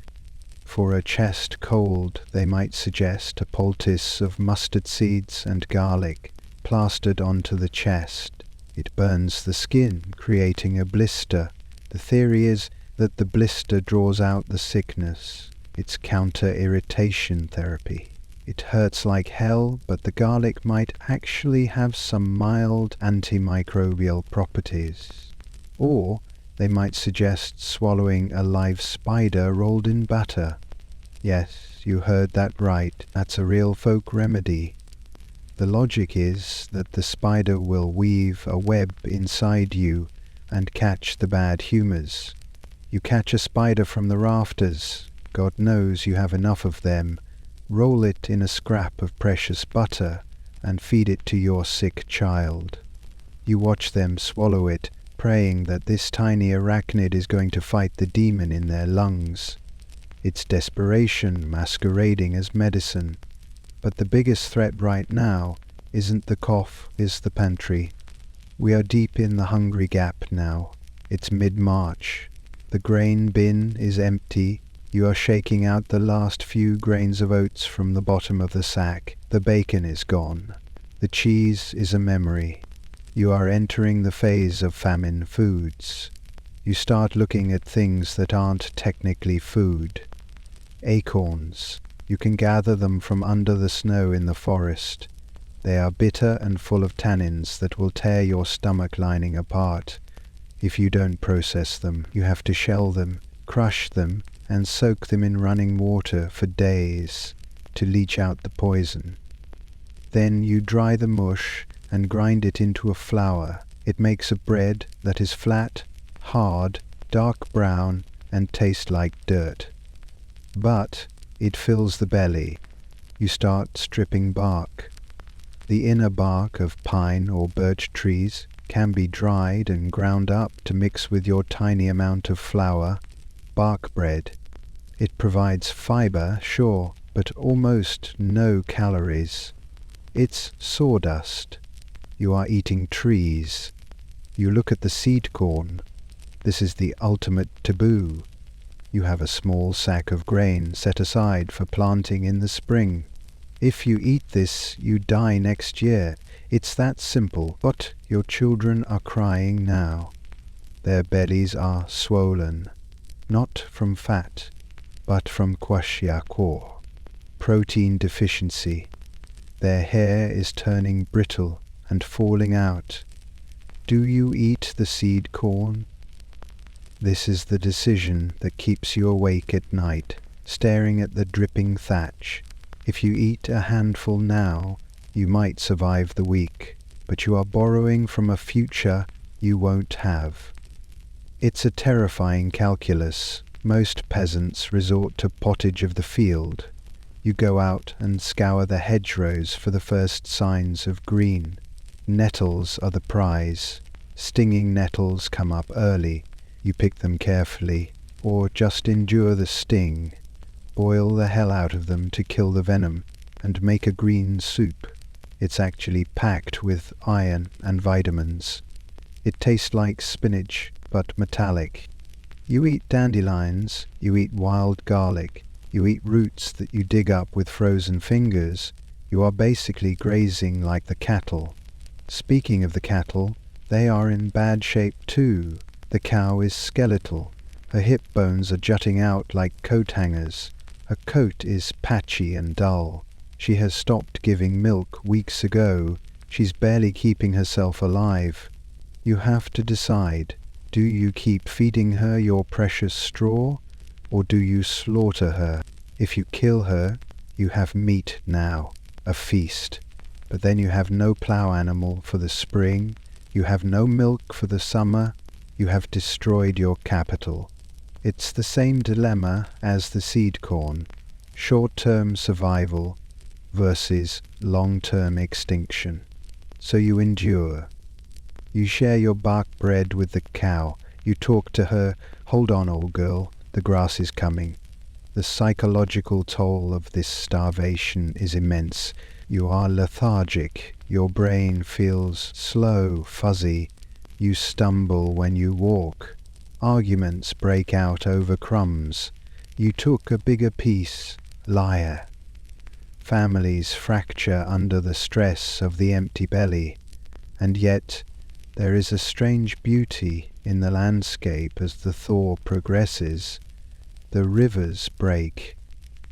For a chest cold, they might suggest a poultice of mustard seeds and garlic plastered onto the chest. It burns the skin, creating a blister. The theory is that the blister draws out the sickness. It's counter-irritation therapy. It hurts like hell, but the garlic might actually have some mild antimicrobial properties. Or they might suggest swallowing a live spider rolled in butter. Yes, you heard that right. That's a real folk remedy. The logic is that the spider will weave a web inside you and catch the bad humors. You catch a spider from the rafters. God knows you have enough of them. Roll it in a scrap of precious butter and feed it to your sick child. You watch them swallow it, praying that this tiny arachnid is going to fight the demon in their lungs. It's desperation masquerading as medicine. But the biggest threat right now isn't the cough, is the pantry. We are deep in the hungry gap now. It's mid-March. The grain bin is empty. You are shaking out the last few grains of oats from the bottom of the sack. The bacon is gone. The cheese is a memory. You are entering the phase of famine foods. You start looking at things that aren't technically food. Acorns. You can gather them from under the snow in the forest. They are bitter and full of tannins that will tear your stomach lining apart. If you don't process them, you have to shell them, crush them, and soak them in running water for days to leach out the poison. Then you dry the mush and grind it into a flour. It makes a bread that is flat, hard, dark brown, and tastes like dirt. But it fills the belly. You start stripping bark. The inner bark of pine or birch trees can be dried and ground up to mix with your tiny amount of flour. Bark bread. It provides fiber, sure, but almost no calories. It's sawdust. You are eating trees. You look at the seed corn. This is the ultimate taboo. You have a small sack of grain set aside for planting in the spring. If you eat this, you die next year. It's that simple, but your children are crying now. Their bellies are swollen, not from fat, but from kwashiorkor, protein deficiency. Their hair is turning brittle and falling out. Do you eat the seed corn? This is the decision that keeps you awake at night, staring at the dripping thatch. If you eat a handful now, you might survive the week, but you are borrowing from a future you won't have. It's a terrifying calculus. Most peasants resort to pottage of the field. You go out and scour the hedgerows for the first signs of green. Nettles are the prize. Stinging nettles come up early. You pick them carefully, or just endure the sting. Boil the hell out of them to kill the venom, and make a green soup. It's actually packed with iron and vitamins. It tastes like spinach, but metallic. You eat dandelions, you eat wild garlic, you eat roots that you dig up with frozen fingers. You are basically grazing like the cattle. Speaking of the cattle, they are in bad shape too. The cow is skeletal. Her hip bones are jutting out like coat hangers. Her coat is patchy and dull. She has stopped giving milk weeks ago. She's barely keeping herself alive. You have to decide. Do you keep feeding her your precious straw, or do you slaughter her? If you kill her, you have meat now, a feast. But then you have no plough animal for the spring. You have no milk for the summer. You have destroyed your capital. It's the same dilemma as the seed corn, short-term survival versus long-term extinction. So you endure. You share your bark bread with the cow. You talk to her, "Hold on, old girl, the grass is coming." The psychological toll of this starvation is immense. You are lethargic. Your brain feels slow, fuzzy. You stumble when you walk. Arguments break out over crumbs. You took a bigger piece. Liar. Families fracture under the stress of the empty belly. And yet, there is a strange beauty in the landscape as the thaw progresses. The rivers break.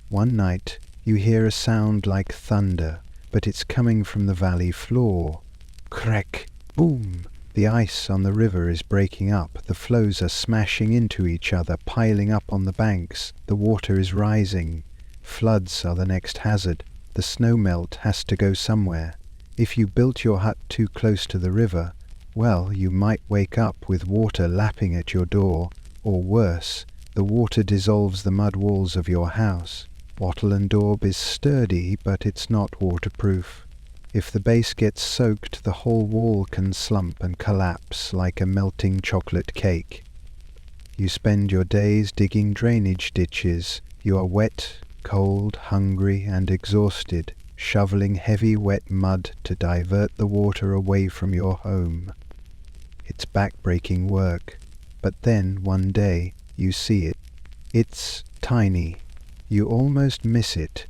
One night, you hear a sound like thunder, but it's coming from the valley floor. Crack! Boom! The ice on the river is breaking up. The flows are smashing into each other, piling up on the banks. The water is rising. Floods are the next hazard. The snowmelt has to go somewhere. If you built your hut too close to the river, well, you might wake up with water lapping at your door, or worse, the water dissolves the mud walls of your house. Wattle and daub is sturdy, but it's not waterproof. If the base gets soaked, the whole wall can slump and collapse like a melting chocolate cake. You spend your days digging drainage ditches. You are wet, cold, hungry, and exhausted, shoveling heavy wet mud to divert the water away from your home. It's back-breaking work, but then one day you see it. It's tiny. You almost miss it.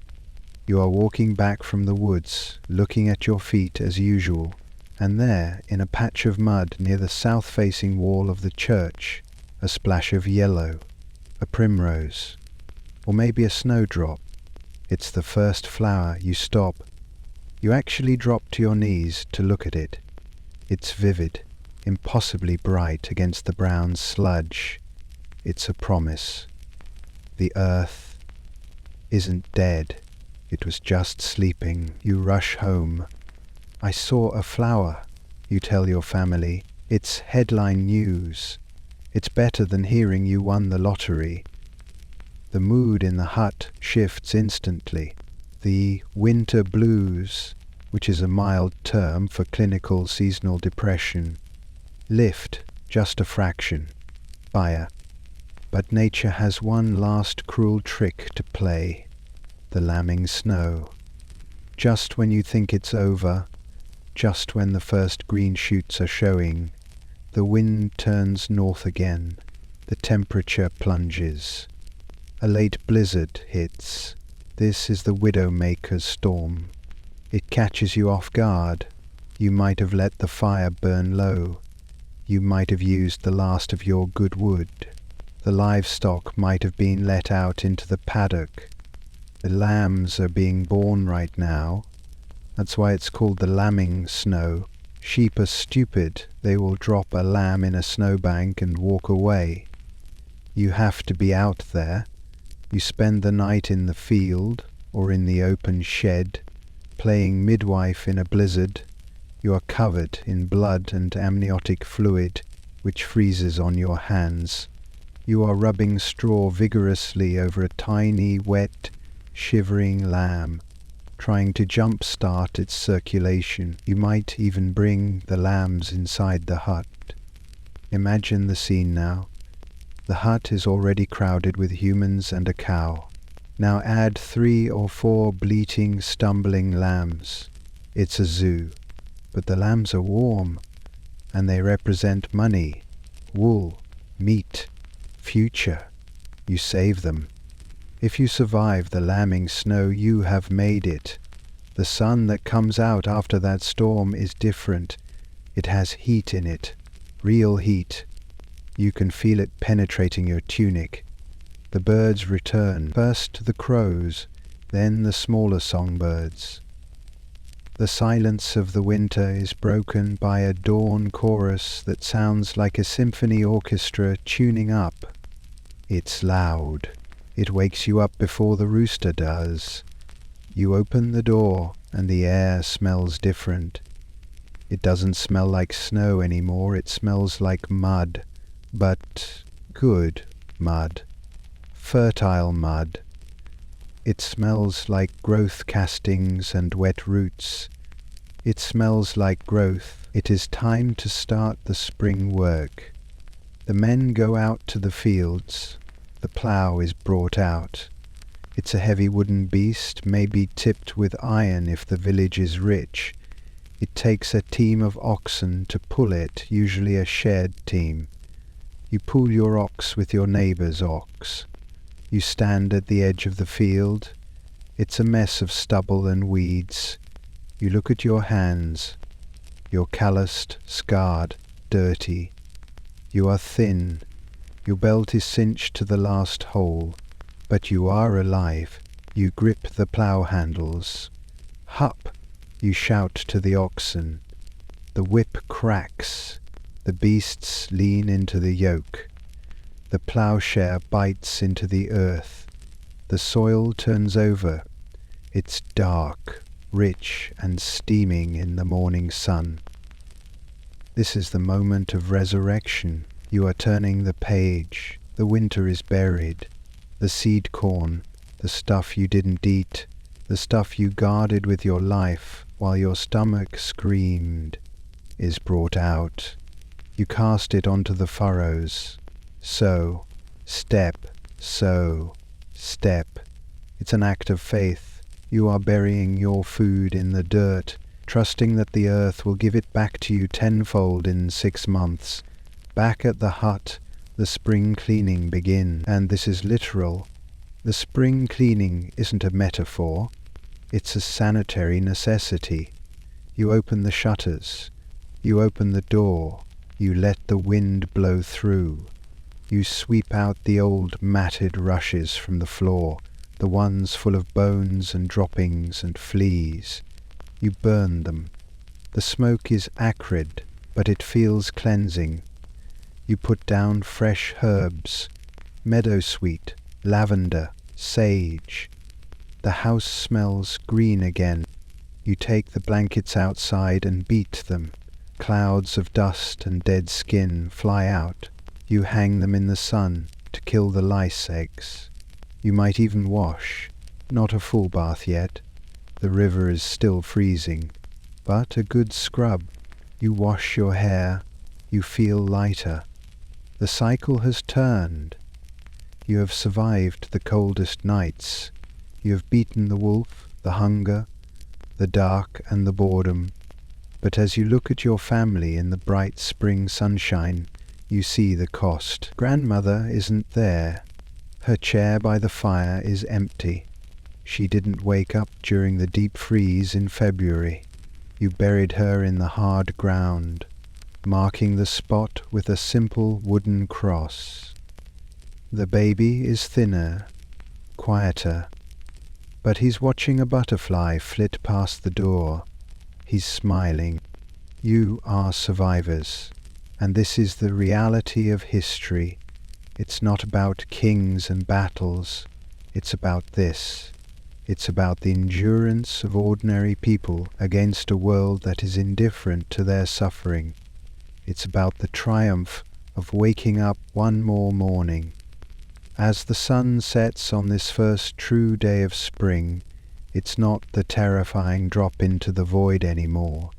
You are walking back from the woods, looking at your feet as usual, and there, in a patch of mud near the south-facing wall of the church, a splash of yellow, a primrose, or maybe a snowdrop. It's the first flower. You stop. You actually drop to your knees to look at it. It's vivid, impossibly bright against the brown sludge. It's a promise. The earth isn't dead. It was just sleeping. You rush home. "I saw a flower," you tell your family. It's headline news. It's better than hearing you won the lottery. The mood in the hut shifts instantly. The winter blues, which is a mild term for clinical seasonal depression, lift just a fraction. Fire. But nature has one last cruel trick to play. The lambing snow. Just when you think it's over, just when the first green shoots are showing, the wind turns north again. The temperature plunges. A late blizzard hits. This is the Widowmaker's storm. It catches you off guard. You might have let the fire burn low. You might have used the last of your good wood. The livestock might have been let out into the paddock. The lambs are being born right now. That's why it's called the lambing snow. Sheep are stupid. They will drop a lamb in a snowbank and walk away. You have to be out there. You spend the night in the field or in the open shed, playing midwife in a blizzard. You are covered in blood and amniotic fluid, which freezes on your hands. You are rubbing straw vigorously over a tiny, wet, shivering lamb, trying to jump-start its circulation. You might even bring the lambs inside the hut. Imagine the scene now. The hut is already crowded with humans and a cow. Now add 3 or 4 bleating, stumbling lambs. It's a zoo. But the lambs are warm, and they represent money, wool, meat, future. You save them. If you survive the lambing snow, you have made it. The sun that comes out after that storm is different. It has heat in it, real heat. You can feel it penetrating your tunic. The birds return, first the crows, then the smaller songbirds. The silence of the winter is broken by a dawn chorus that sounds like a symphony orchestra tuning up. It's loud. It wakes you up before the rooster does. You open the door and the air smells different. It doesn't smell like snow anymore, it smells like mud, but good. mud, fertile mud. It smells like growth castings and wet roots. It smells like growth. It is time to start the spring work. The men go out to the fields. The plough is brought out. It's a heavy wooden beast, maybe tipped with iron if the village is rich. It takes a team of oxen to pull it, usually a shared team. You pull your ox with your neighbour's ox. You stand at the edge of the field. It's a mess of stubble and weeds. You look at your hands. You're calloused, scarred, dirty. You are thin. Your belt is cinched to the last hole. But you are alive. You grip the plough handles. Hup! You shout to the oxen. The whip cracks. The beasts lean into the yoke. The ploughshare bites into the earth. The soil turns over. It's dark, rich and steaming in the morning sun. This is the moment of resurrection. You are turning the page. The winter is buried. The seed corn, the stuff you didn't eat, the stuff you guarded with your life while your stomach screamed, is brought out. You cast it onto the furrows. Sow, step, sow, step. It's an act of faith. You are burying your food in the dirt, trusting that the earth will give it back to you tenfold in 6 months. Back at the hut, the spring cleaning begins, and this is literal. The spring cleaning isn't a metaphor. It's a sanitary necessity. You open the shutters. You open the door. You let the wind blow through. You sweep out the old matted rushes from the floor, the ones full of bones and droppings and fleas. You burn them. The smoke is acrid, but it feels cleansing. You put down fresh herbs, meadowsweet, lavender, sage. The house smells green again. You take the blankets outside and beat them. Clouds of dust and dead skin fly out. You hang them in the sun to kill the lice eggs. You might even wash. Not a full bath yet. The river is still freezing. But a good scrub. You wash your hair. You feel lighter. The cycle has turned. You have survived the coldest nights. You have beaten the wolf, the hunger, the dark and the boredom. But as you look at your family in the bright spring sunshine, you see the cost. Grandmother isn't there. Her chair by the fire is empty. She didn't wake up during the deep freeze in February. You buried her in the hard ground, marking the spot with a simple wooden cross. The baby is thinner, quieter, but he's watching a butterfly flit past the door. He's smiling. You are survivors, and this is the reality of history. It's not about kings and battles. It's about this. It's about the endurance of ordinary people against a world that is indifferent to their suffering. It's about the triumph of waking up one more morning. As the sun sets on this first true day of spring, it's not the terrifying drop into the void anymore.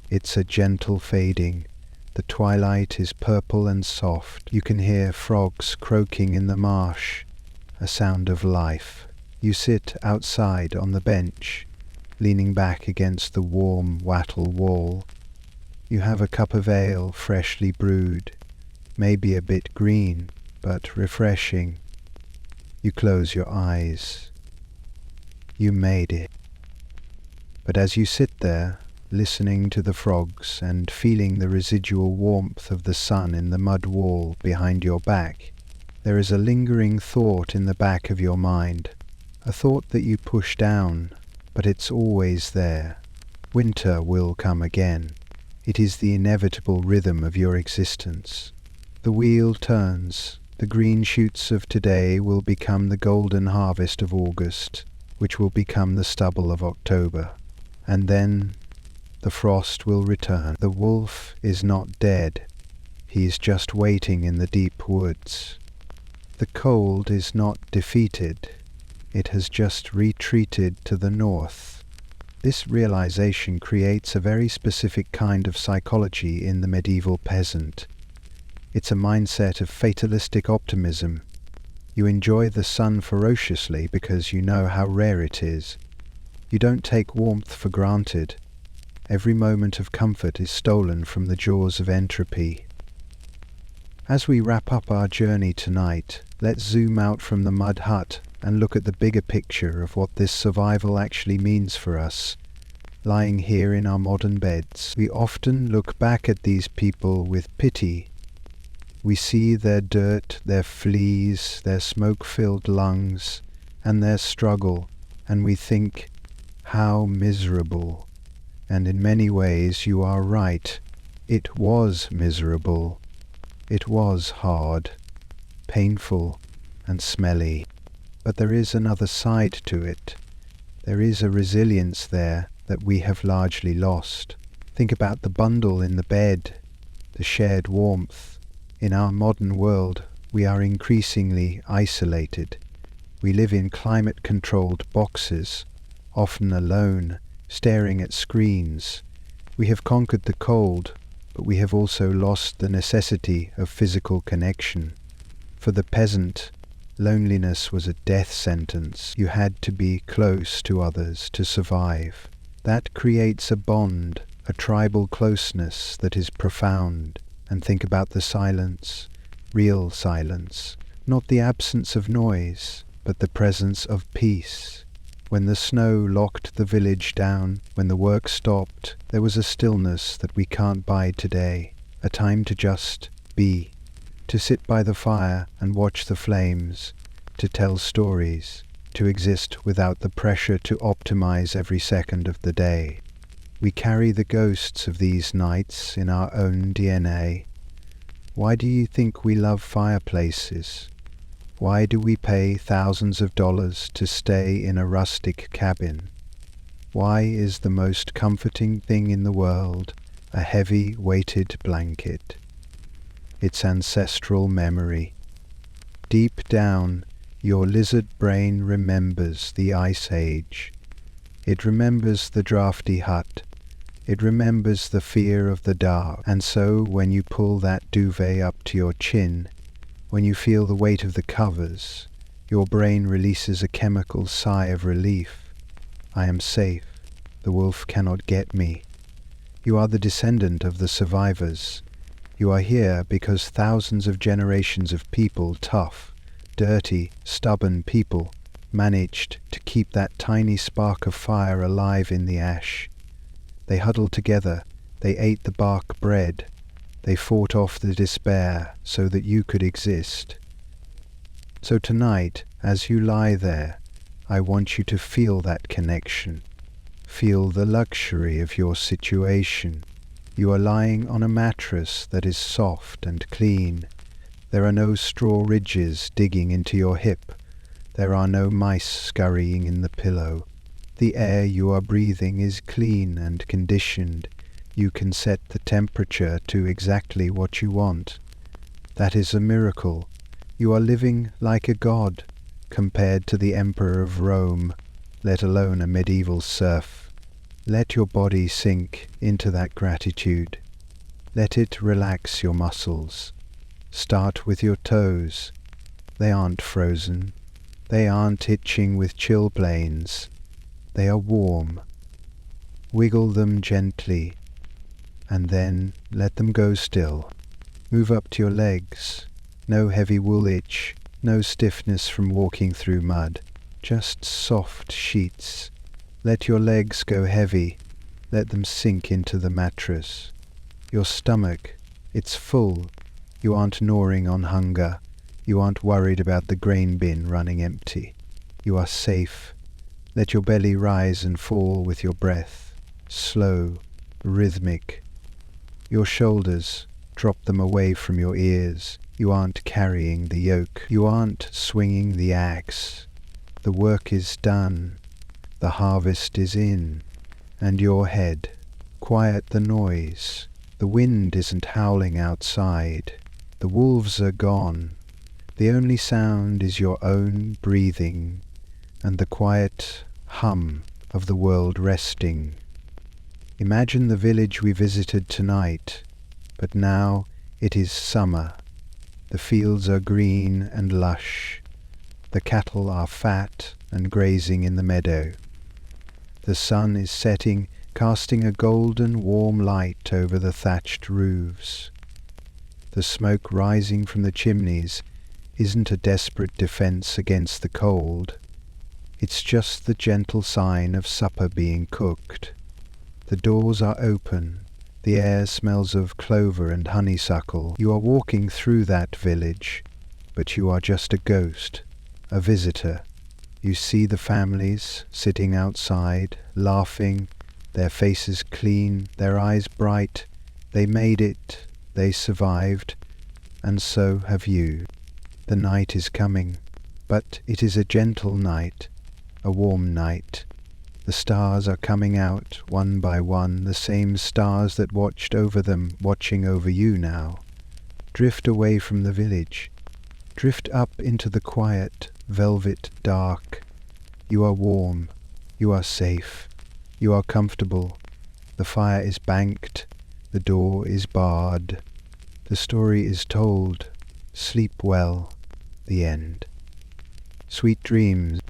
It's a gentle fading. The twilight is purple and soft. You can hear frogs croaking in the marsh, a sound of life. You sit outside on the bench, leaning back against the warm wattle wall. You have a cup of ale freshly brewed, maybe a bit green, but refreshing. You close your eyes. You made it. But as you sit there, listening to the frogs and feeling the residual warmth of the sun in the mud wall behind your back, there is a lingering thought in the back of your mind, a thought that you push down, but it's always there. Winter will come again. It is the inevitable rhythm of your existence. The wheel turns. The green shoots of today will become the golden harvest of August, which will become the stubble of October. And then the frost will return. The wolf is not dead. He is just waiting in the deep woods. The cold is not defeated. It has just retreated to the north. This realization creates a very specific kind of psychology in the medieval peasant. It's a mindset of fatalistic optimism. You enjoy the sun ferociously because you know how rare it is. You don't take warmth for granted. Every moment of comfort is stolen from the jaws of entropy. As we wrap up our journey tonight, let's zoom out from the mud hut and look at the bigger picture of what this survival actually means for us. Lying here in our modern beds, we often look back at these people with pity. We see their dirt, their fleas, their smoke-filled lungs, and their struggle, and we think, how miserable. And in many ways you are right. It was miserable. It was hard, painful, and smelly. But there is another side to it. There is a resilience there that we have largely lost. Think about the bundle in the bed, the shared warmth. In our modern world, we are increasingly isolated. We live in climate-controlled boxes, often alone, staring at screens. We have conquered the cold, but we have also lost the necessity of physical connection. For the peasant, loneliness was a death sentence. You had to be close to others to survive. That creates a bond, a tribal closeness that is profound. And think about the silence, real silence, not the absence of noise, but the presence of peace. When the snow locked the village down, when the work stopped, there was a stillness that we can't buy today, a time to just be, to sit by the fire and watch the flames, to tell stories, to exist without the pressure to optimize every second of the day. We carry the ghosts of these nights in our own DNA. Why do you think we love fireplaces? Why do we pay thousands of dollars to stay in a rustic cabin? Why is the most comforting thing in the world a heavy weighted blanket? It's ancestral memory. Deep down, your lizard brain remembers the Ice Age. It remembers the drafty hut. It remembers the fear of the dark. And so when you pull that duvet up to your chin, when you feel the weight of the covers, your brain releases a chemical sigh of relief. I am safe. The wolf cannot get me. You are the descendant of the survivors. You are here because thousands of generations of people, tough, dirty, stubborn people, managed to keep that tiny spark of fire alive in the ash. They huddled together, they ate the bark bread, they fought off the despair so that you could exist. So tonight, as you lie there, I want you to feel that connection. Feel the luxury of your situation. You are lying on a mattress that is soft and clean. There are no straw ridges digging into your hip. There are no mice scurrying in the pillow. The air you are breathing is clean and conditioned. You can set the temperature to exactly what you want. That is a miracle. You are living like a god, compared to the Emperor of Rome, let alone a medieval serf. Let your body sink into that gratitude. Let it relax your muscles. Start with your toes. They aren't frozen. They aren't itching with chilblains. They are warm. Wiggle them gently, and then let them go still. Move up to your legs. No heavy wool itch, no stiffness from walking through mud, just soft sheets. Let your legs go heavy. Let them sink into the mattress. Your stomach, it's full. You aren't gnawing on hunger. You aren't worried about the grain bin running empty. You are safe. Let your belly rise and fall with your breath. Slow, rhythmic. Your shoulders, drop them away from your ears. You aren't carrying the yoke. You aren't swinging the axe. The work is done. The harvest is in. And your head. Quiet the noise. The wind isn't howling outside. The wolves are gone. The only sound is your own breathing and the quiet hum of the world resting. Imagine the village we visited tonight, but now it is summer. The fields are green and lush. The cattle are fat and grazing in the meadow. The sun is setting, casting a golden warm light over the thatched roofs. The smoke rising from the chimneys isn't a desperate defense against the cold. It's just the gentle sign of supper being cooked. The doors are open. The air smells of clover and honeysuckle. You are walking through that village, but you are just a ghost, a visitor. You see the families sitting outside, laughing, their faces clean, their eyes bright. They made it, they survived, and so have you. The night is coming, but it is a gentle night, a warm night. The stars are coming out, one by one, the same stars that watched over them, watching over you now. Drift away from the village. Drift up into the quiet, velvet dark. You are warm. You are safe. You are comfortable. The fire is banked. The door is barred. The story is told. Sleep well. The end. Sweet dreams.